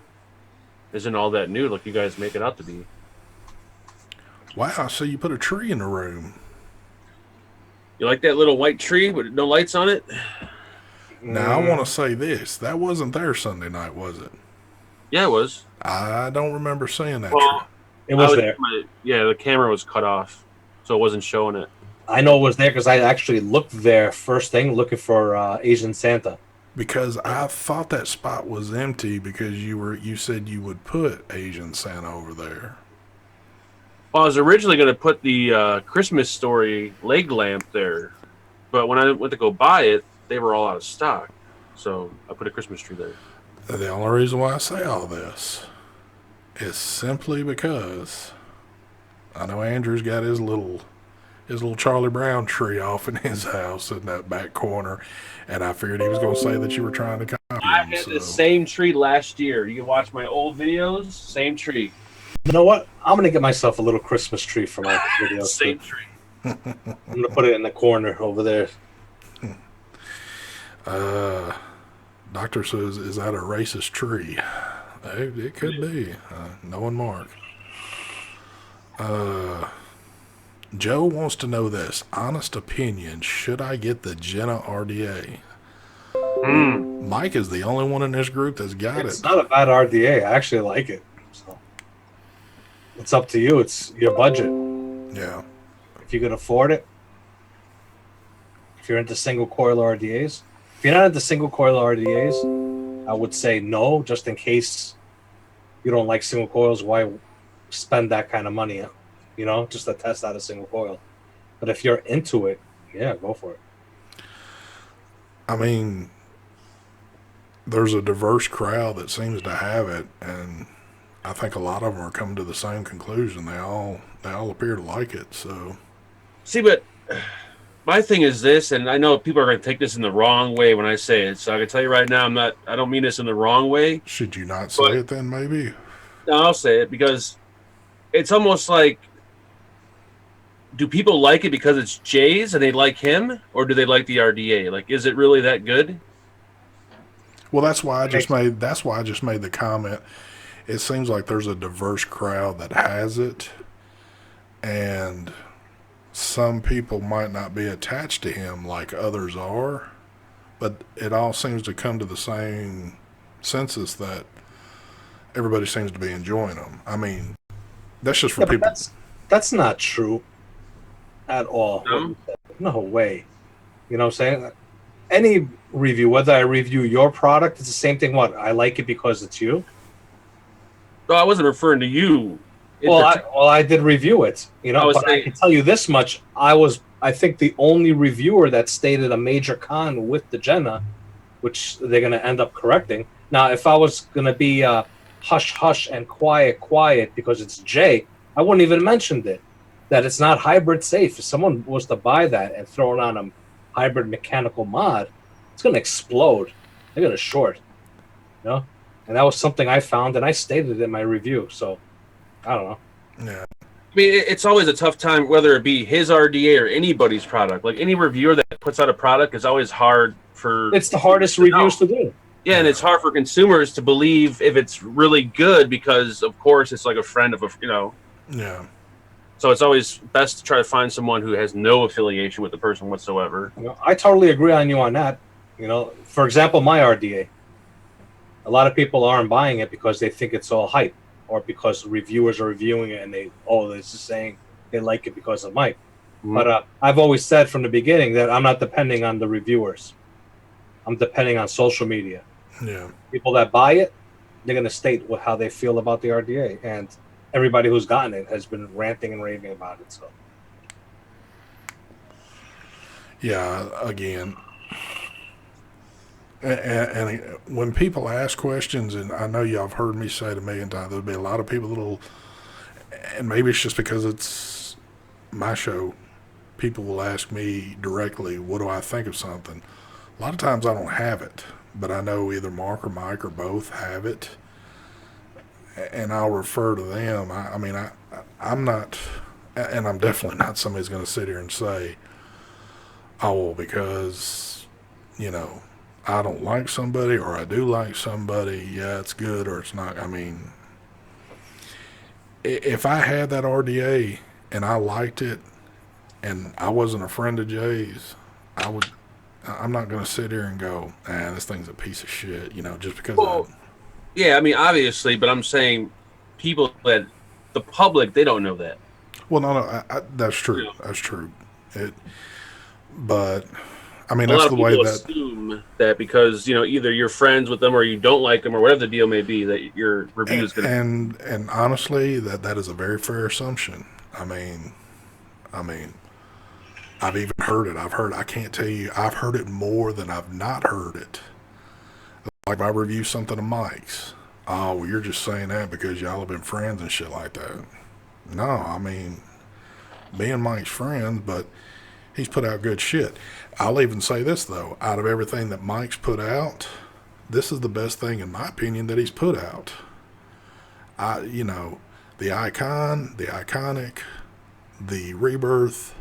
isn't all that nude like you guys make it out to be. Wow, so you put a tree in the room. You like that little white tree with no lights on it? Now, I want to say this. That wasn't there Sunday night, was it? Yeah, it was. I don't remember seeing that Well, tree. It was there. Yeah, the camera was cut off, so it wasn't showing it. I know it was there because I actually looked there first thing looking for Asian Santa. Because I thought that spot was empty because you said you would put Asian Santa over there. Well, I was originally going to put the Christmas Story leg lamp there, but when I went to go buy it, they were all out of stock. So I put a Christmas tree there. The only reason why I say all this is simply because I know Andrew's got his little Charlie Brown tree off in his house in that back corner, and I figured he was going to say that you were trying to copy I him. had the same tree last year. You can watch my old videos. Same tree. You know what? I'm gonna get myself a little Christmas tree for my videos. Same tree. I'm gonna put it in the corner over there. Doctor says, is that a racist tree? It could be. Knowing Mark. Joe wants to know this. Honest opinion, should I get the Jena RDA? Mike is the only one in this group that's got It's it. not a bad RDA. I actually like it. So it's up to you. It's your budget. Yeah. If you can afford it. If you're into single coil RDAs. If you're not into single coil RDAs, I would say no, just in case you don't like single coils. Why spend that kind of money, you know, just to test out a single coil? But if you're into it, yeah, go for it. I mean, there's a diverse crowd that seems to have it, and I think a lot of them are coming to the same conclusion. They all appear to like it. So, See, but my thing is this, and I know people are going to take this in the wrong way when I say it. So I can tell you right now, I don't mean this in the wrong way. should you not say it then? Maybe. No, I'll say it because it's almost like, do people like it because it's Jay's and they like him, or do they like the RDA? Like, is it really that good? Well, that's why I just made the comment. it seems like there's a diverse crowd that has it, and some people might not be attached to him like others are, but it all seems to come to the same census that everybody seems to be enjoying them. I mean, that's just for Yeah, but people. that's not true at all. No? No way. You know what I'm saying? Any review, whether I review your product, it's the same thing. What, I like it because it's you? No, I wasn't referring to you. I did review it, you know, but I can tell you this much. I think, the only reviewer that stated a major con with the Jena, which they're going to end up correcting. Now, if I was going to be hush, hush, and quiet because it's Jay, I wouldn't even mention it, that it's not hybrid safe. If someone was to buy that and throw it on a hybrid mechanical mod, it's going to explode. They're going to short, you know? And that was something I found, and I stated it in my review. So, I don't know. Yeah. I mean, it's always a tough time, whether it be his RDA or anybody's product. Like, any reviewer that puts out a product is always hard for... It's the hardest reviews to do. Yeah, and it's hard for consumers to believe if it's really good because, of course, it's like a friend of a, you know... Yeah. So it's always best to try to find someone who has no affiliation with the person whatsoever. You know, I totally agree on you on that. You know, for example, my RDA. A lot of people aren't buying it because they think it's all hype, or because reviewers are reviewing it and they're just saying they like it because of Mike. Mm-hmm. But I've always said from the beginning that I'm not depending on the reviewers. I'm depending on social media. Yeah. People that buy it, they're going to state how they feel about the RDA. And everybody who's gotten it has been ranting and raving about it. So, Yeah, again, and when people ask questions, and I know y'all have heard me say it a million times, there'll be a lot of people that'll, and maybe it's just because it's my show, people will ask me directly, what do I think of something? A lot of times I don't have it, but I know either Mark or Mike or both have it, and I'll refer to them. I'm not, and I'm definitely not somebody who's going to sit here and say, oh, because, you know, I don't like somebody or I do like somebody, yeah, it's good or it's not. I mean, if I had that RDA and I liked it and I wasn't a friend of Jay's, I'm not going to sit here and go, this thing's a piece of shit, you know, just because yeah, I mean, obviously, but I'm saying people that, the public, they don't know that. Well, no, that's true. That's true. But I mean, A that's lot the of way people that. assume that because, you know, either you're friends with them or you don't like them or whatever the deal may be, that your review is going to. And honestly, that is a very fair assumption. I mean, I've even heard it. I can't tell you, I've heard it more than I've not heard it. Like if I review something of Mike's, oh, well, you're just saying that because y'all have been friends and shit like that. No, I mean, me and Mike's friends, but he's put out good shit. I'll even say this, though. Out of everything that Mike's put out, this is the best thing, in my opinion, that he's put out. The Icon, the Iconic, the Rebirth,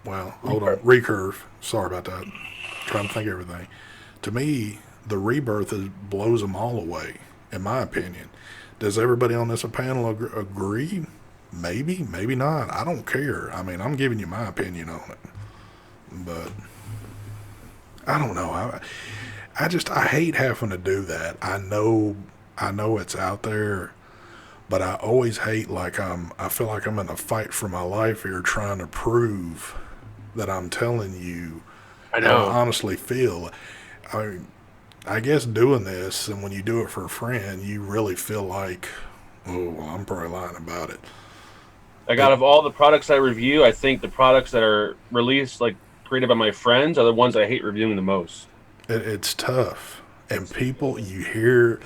Recurve. Sorry about that. Trying to think of everything. To me, the Rebirth blows them all away, in my opinion. Does everybody on this panel agree? Maybe, maybe not. I don't care. I mean, I'm giving you my opinion on it. But I don't know. I hate having to do that. I know it's out there, but I always hate I feel like I'm in a fight for my life here trying to prove that I'm telling you I know. how I honestly feel. I guess doing this, and when you do it for a friend, you really feel like, oh, well, I'm probably lying about it. Like, out of all the products I review, I think the products that are released, like, created by my friends, are the ones I hate reviewing the most. It's tough. And people, you hear,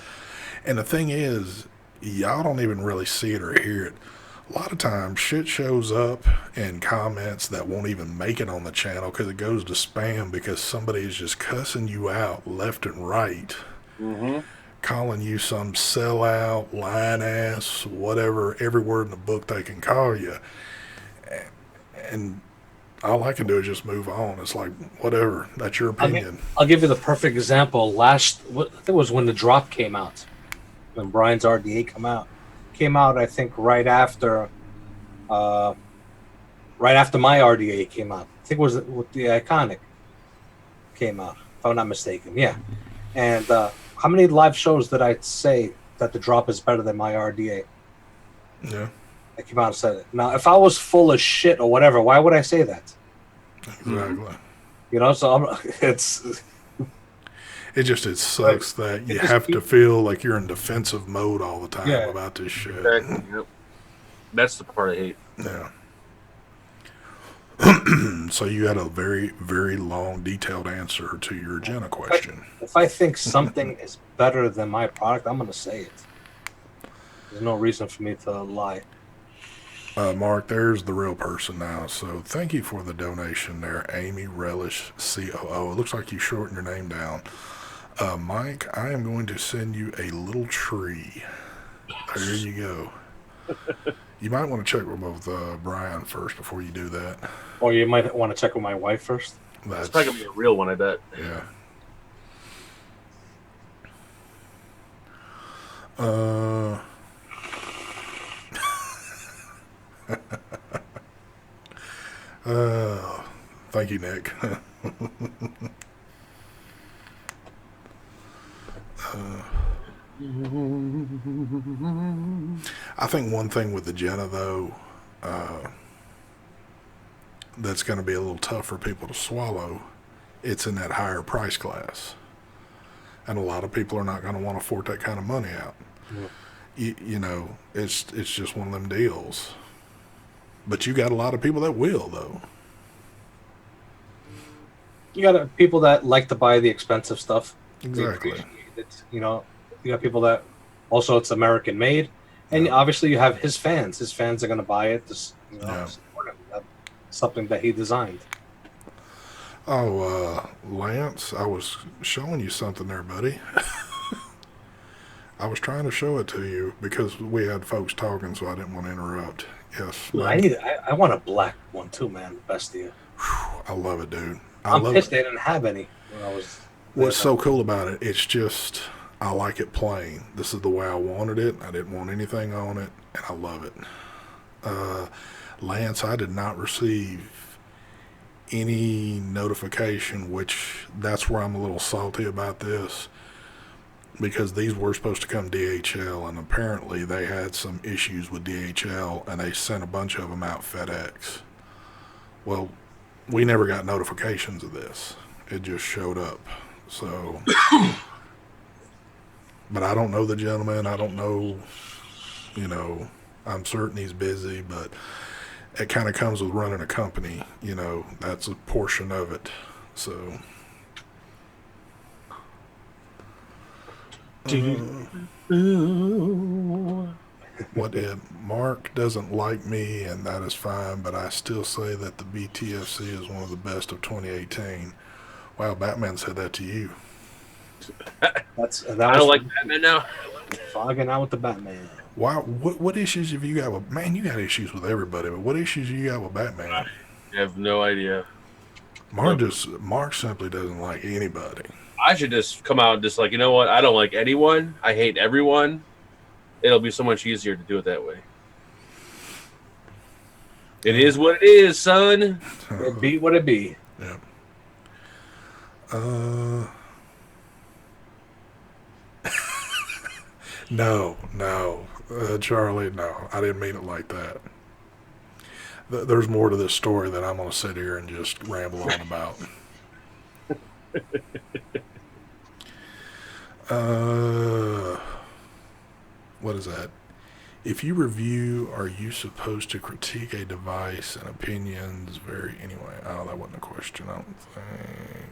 and the thing is, y'all don't even really see it or hear it. A lot of times, shit shows up in comments that won't even make it on the channel because it goes to spam because somebody is just cussing you out left and right. Mm-hmm. Calling you some sellout, lying ass, whatever, every word in the book they can call you. And all I can do is just move on. It's like, whatever, that's your opinion. I'll give you the perfect example. I think it was when the drop came out. when Brian's RDA came out. I think right after my RDA came out. I think it was with the Iconic came out, if I'm not mistaken. Yeah. And how many live shows did I say that the drop is better than my RDA? Yeah. I came out and said it. Now, if I was full of shit or whatever, why would I say that? Exactly. You know, so it's. It sucks that you have to feel like you're in defensive mode all the time about this shit. Exactly. Yep. That's the part I hate. Yeah. So you had a very, very long, detailed answer to your Jena question. If I think something is better than my product, I'm going to say it. There's no reason for me to lie. Mark, there's the real person now. So thank you for the donation there, Amy Relish COO. It looks like you shortened your name down. Mike, I am going to send you a little tree. There you go. You might want to check with both Brian first before you do that. Or you might want to check with my wife first. That's probably going to be a real one, I bet. Yeah. Thank you, Nick. I think one thing with the Jena, though, that's going to be a little tough for people to swallow, it's in that higher price class. And a lot of people are not going to want to afford that kind of money out. Yeah. You know, it's just one of them deals. But you got a lot of people that will, though. You got people that like to buy the expensive stuff. Exactly. You know, you got people that also it's American made, and obviously you have his fans. His fans are going to buy it. Support him. That's something that he designed. Oh, Lance, I was showing you something there, buddy. I was trying to show it to you because we had folks talking, so I didn't want to interrupt. Yes. I want a black one too, man. The best of you. I love it, dude. I'm pissed they didn't have any when I was. What's so cool about it? It's just I like it plain. This is the way I wanted it. I didn't want anything on it, and I love it. Lance, I did not receive any notification, which that's where I'm a little salty about this, because these were supposed to come DHL, and apparently they had some issues with DHL, and they sent a bunch of them out FedEx. Well, we never got notifications of this. It just showed up. So, but I don't know the gentleman. I don't know, you know, I'm certain he's busy, but it kind of comes with running a company, you know, that's a portion of it. So, what if Mark doesn't like me, and that is fine, but I still say that the BTFC is one of the best of 2018. Wow, Batman said that to you. I don't like Batman now. Fogging out with the Batman. Wow, what issues have you got with... Man, you got issues with everybody, but what issues you got with Batman? I have no idea. Mark simply doesn't like anybody. I should just come out and just like, you know what? I don't like anyone. I hate everyone. It'll be so much easier to do it that way. It is what it is, son. It be what it be. Yeah. No, Charlie, no. I didn't mean it like that. There's more to this story that I'm going to sit here and just ramble on about. What is that? If you review, are you supposed to critique a device and opinions anyway? Oh, that wasn't a question, I don't think.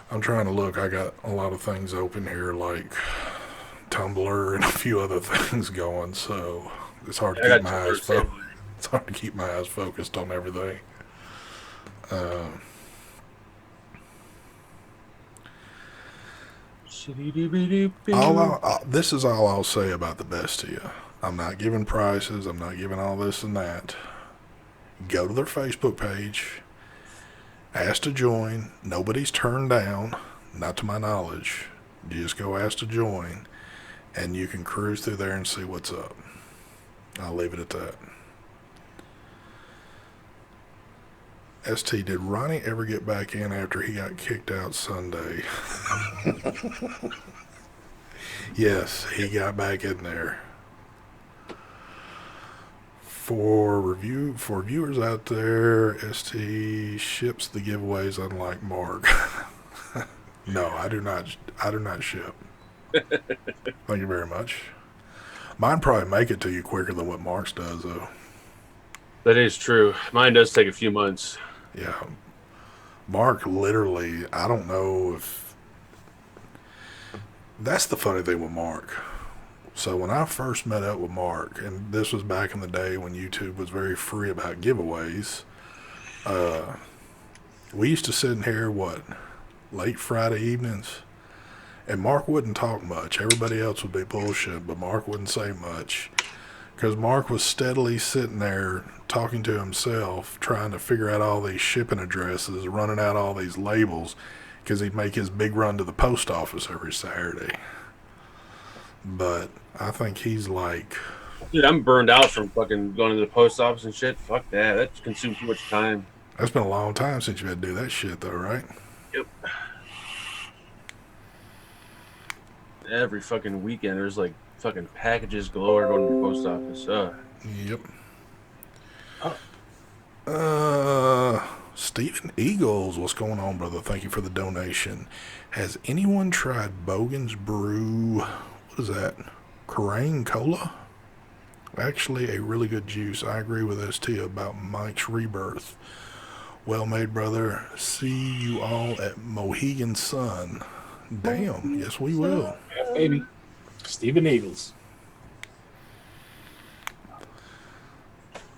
I'm trying to look. I got a lot of things open here, like Tumblr and a few other things going, so it's hard to keep my eyes focused. It's hard to keep my eyes focused on everything. This is all I'll say about the best of you. I'm not giving prices. I'm not giving all this and that. Go to their Facebook page. Ask to join. Nobody's turned down, not to my knowledge. You just go ask to join. and you can cruise through there and see what's up. I'll leave it at that. ST, did Ronnie ever get back in after he got kicked out Sunday? Yes, he got back in there. For viewers out there, ST ships the giveaways unlike Mark. No, I do not ship. Thank you very much. Mine probably make it to you quicker than what Mark's does, though. That is true. Mine does take a few months. Yeah. Mark literally, I don't know if... That's the funny thing with Mark. So when I first met up with Mark, and this was back in the day when YouTube was very free about giveaways, we used to sit in here, late Friday evenings, and Mark wouldn't talk much. Everybody else would be bullshit, but Mark wouldn't say much. Because Mark was steadily sitting there talking to himself, trying to figure out all these shipping addresses, running out all these labels, because he'd make his big run to the post office every Saturday. But I think he's like... Dude, I'm burned out from fucking going to the post office and shit. Fuck that. That consumes too much time. That's been a long time since you had to do that shit, though, right? Yep. Every fucking weekend, there's like fucking packages galore going to the post office. Yep. Stephen Eagles, what's going on, brother? Thank you for the donation. Has anyone tried Bogan's Brew? What is that? Kerrang Cola? Actually, a really good juice. I agree with ST about Mike's rebirth. Well made, brother. See you all at Mohegan Sun. Damn. Yes, we will. Yeah, baby. Stephen Eagles.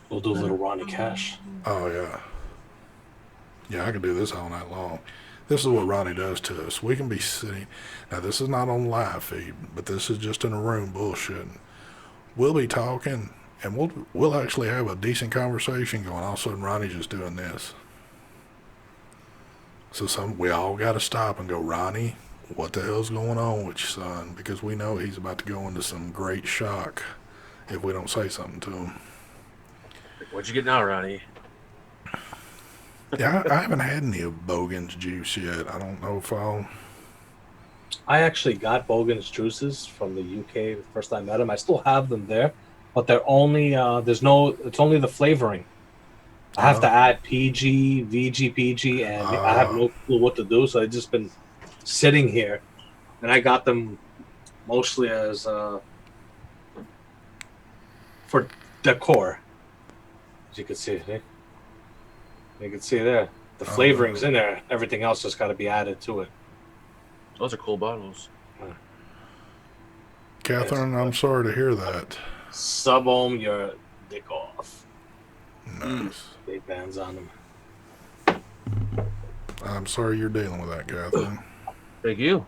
We'll do a little Ronnie Cash. Oh, yeah. Yeah, I could do this all night long. This is what Ronnie does to us. We can be sitting... Now, this is not on live feed, but this is just in a room bullshitting. We'll be talking, and we'll actually have a decent conversation going. All of a sudden, Ronnie's just doing this. So we all got to stop and go, Ronnie, what the hell's going on with your son? Because we know he's about to go into some great shock if we don't say something to him. What'd you get now, Ronnie? Yeah, I haven't had any of Bogan's juice yet. I don't know if I'll... I actually got Bogan's juices from the UK the first time I met him. I still have them there, but they're only it's only the flavoring. I have to add PG, VG, PG, and I have no clue what to do, so I've just been sitting here, and I got them mostly as for decor. As you can see, you can see there the flavorings in there. Everything else just got to be added to it. Those are cool bottles. Catherine, I'm sorry to hear that. Sub-ohm your dick off. Nice. Big bands on them. I'm sorry you're dealing with that, Catherine. Thank you.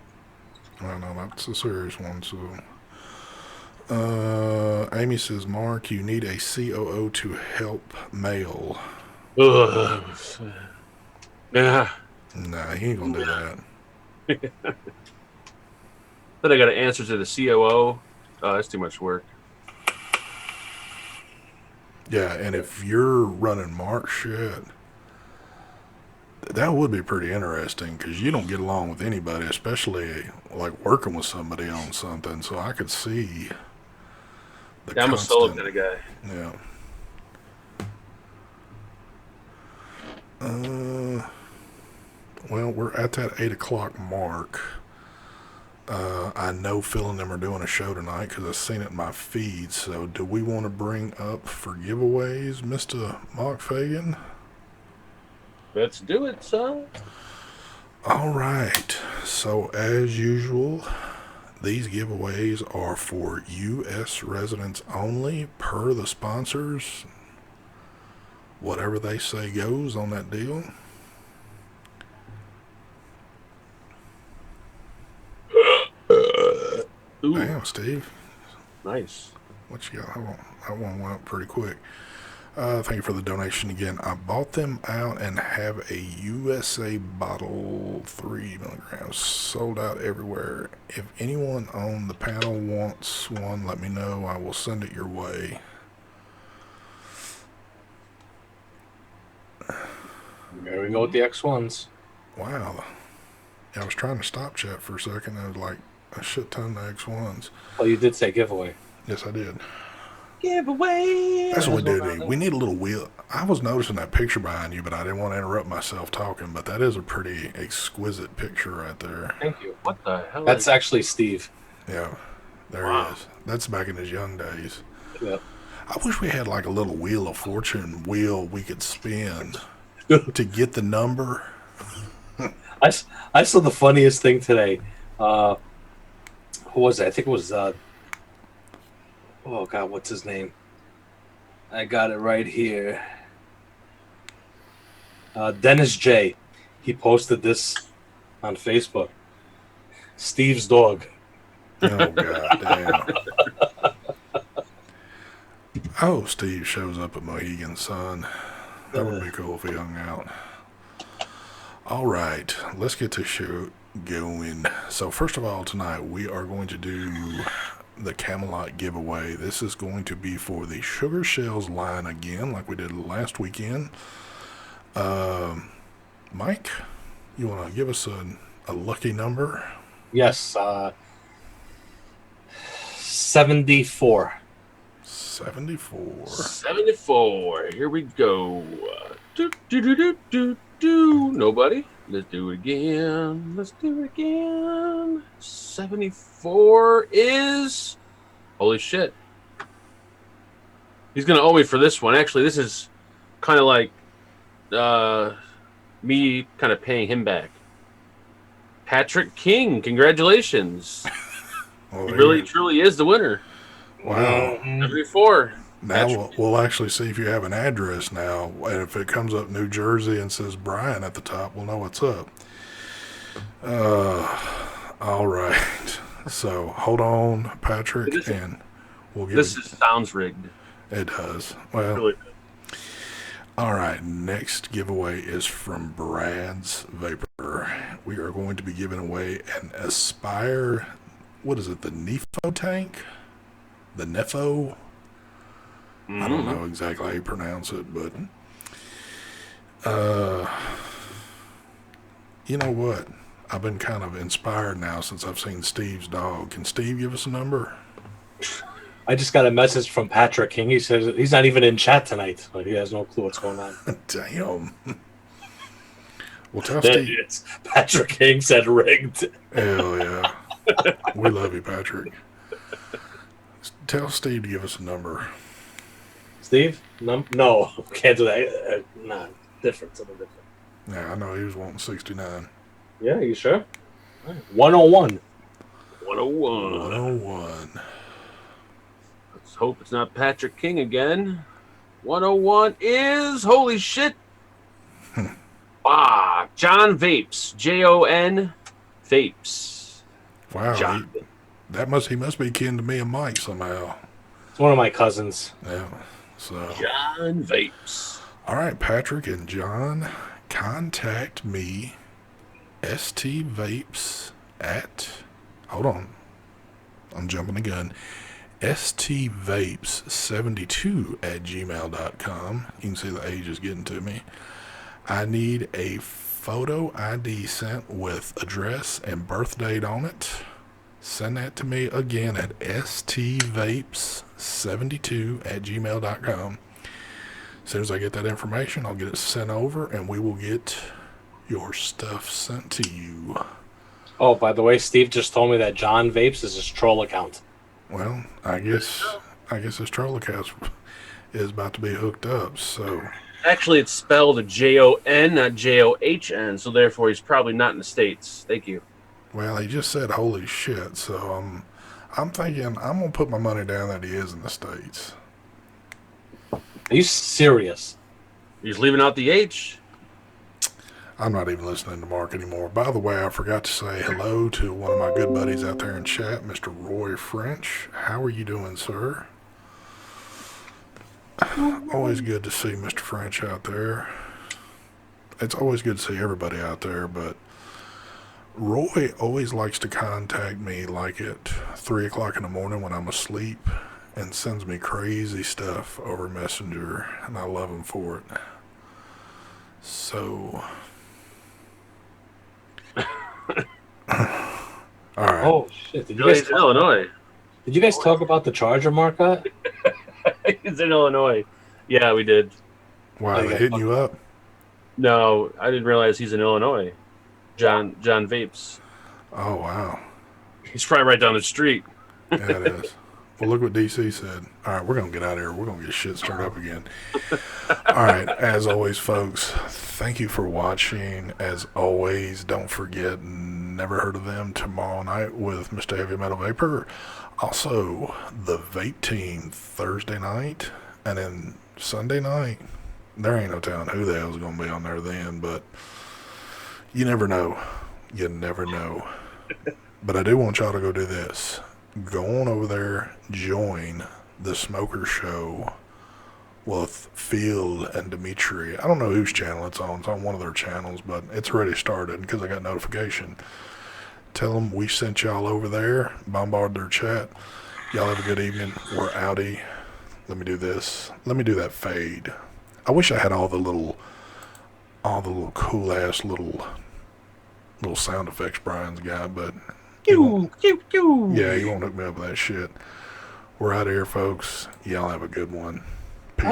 I know that's a serious one. So, Amy says, Mark, you need a COO to help mail. Yeah. Nah, he ain't gonna do that. Then I got to answer to the COO. Oh, that's too much work. Yeah, and if you're running Mark shit, that would be pretty interesting because you don't get along with anybody, especially like working with somebody on something. So I could see the I'm a solo kind of guy. Yeah. Well, we're at that 8 o'clock mark. I know Phil and them are doing a show tonight because I've seen it in my feed. So do we want to bring up for giveaways, Mr. Mark Fagan? Let's do it, son. All right. So as usual, these giveaways are for U.S. residents only per the sponsors. Whatever they say goes on that deal. Ooh. Damn, Steve. Nice. What you got? Hold on. That one went up pretty quick. Thank you for the donation again. I bought them out and have a USA bottle, 3 milligrams, sold out everywhere. If anyone on the panel wants one, let me know. I will send it your way. There we go with the X1s. Wow. I was trying to stop chat for a second. I was like a shit ton of X1s. Oh, you did say giveaway. Yes, I did. Giveaway. That's what we do. We need a little wheel. I was noticing that picture behind you, but I didn't want to interrupt myself talking. But that is a pretty exquisite picture right there. Thank you. What the hell? That's actually Steve. Yeah, there Wow. he is. That's back in his young days. Yep. I wish we had like a little wheel of fortune wheel we could spin to get the number. I saw the funniest thing today. Who was it? I think it was. Oh God, what's his name? I got it right here. Dennis J. He posted this on Facebook. Steve's dog. Oh god damn. Oh, Steve shows up at Mohegan Sun. That would be cool if he hung out. All right, let's get this show going. So first of all, tonight we are going to do the Camelot giveaway. This is going to be for the Sugar Shells line again, like we did last weekend. Mike, you want to give us a lucky number? Yes. 74. 74. 74. Here we go. Nobody. Let's do it again. Let's do it again. 74 is... Holy shit. He's going to owe me for this one. Actually, this is kind of like me kind of paying him back. Patrick King, congratulations. Well, He there really, you- truly is the winner. Wow. 74. Now we'll actually see if you have an address now. And if it comes up New Jersey and says Brian at the top, we'll know what's up. All right. So hold on, Patrick, and we'll get This sounds rigged. it does. Well, Really. all right. Next giveaway is from Brad's Vapor. We are going to be giving away an Aspire. What is it? The Nefo tank? The Nefo? I don't know exactly how you pronounce it, but you know what? I've been kind of inspired now since I've seen Steve's dog. Can Steve give us a number? I just got a message from Patrick King. He says he's not even in chat tonight. Like he has no clue what's going on. Damn. Well, tell There Steve. it is. Patrick King said rigged. Hell yeah. We love you, Patrick. Tell Steve to give us a number. Steve? No, can't do that. Nah, different. Something different. Yeah, I know he was wanting 69. Yeah, you sure? 101. 101. 101. Let's hope it's not Patrick King again. 101 is... Holy shit! John Vapes. Jon Vapes. Wow. John. He must be kin to me and Mike somehow. It's one of my cousins. Yeah. So. John Vapes. All right, Patrick and John, contact me, stvapes at, hold on, I'm jumping the gun, stvapes72@gmail.com. You can see the age is getting to me. I need a photo ID sent with address and birth date on it. Send that to me again at stvapes72@gmail.com. As soon as I get that information, I'll get it sent over, and we will get your stuff sent to you. Oh, by the way, Steve just told me that John Vapes is his troll account. Well, I guess this troll account is about to be hooked up. So Actually, it's spelled Jon, not John, so therefore he's probably not in the States. Thank you. well, he just said holy shit. So I'm thinking I'm gonna put my money down that he is in the States. Are you serious? He's leaving out the H. I'm not even listening to Mark anymore. By the way, I forgot to say hello to one of my good buddies out there in chat, Mr. Roy French. How are you doing, sir? Always good to see Mr. French out there. It's always good to see everybody out there, but Roy always likes to contact me like at 3 o'clock in the morning when I'm asleep and sends me crazy stuff over Messenger, and I love him for it. So, all right. Oh shit! He's in Illinois. Did you guys talk about the Charger market? He's in Illinois. Yeah, we did. Wow, they hitting you up? No, I didn't realize he's in Illinois. John Vapes. Oh, wow. He's probably right down the street. Yeah, it is. Well, look what DC said. All right, we're going to get out of here. We're going to get shit stirred up again. All right, as always, folks, thank you for watching. As always, don't forget, Never Heard of Them tomorrow night with Mr. Heavy Metal Vapor. Also, the Vape team Thursday night. And then Sunday night, there ain't no telling who the hell's going to be on there then, but you never know. You never know. But I do want y'all to go do this. Go on over there, join the Smoker Show with Phil and Dimitri. I don't know whose channel it's on. It's on one of their channels, but it's already started because I got notification. Tell them we sent y'all over there. Bombard their chat. Y'all have a good evening. We're outie. Let me do this. Let me do that fade. I wish I had all the little cool ass little sound effects Brian's got, but yeah, you won't hook me up with that shit. We're out of here, folks. Y'all have a good one. Peace.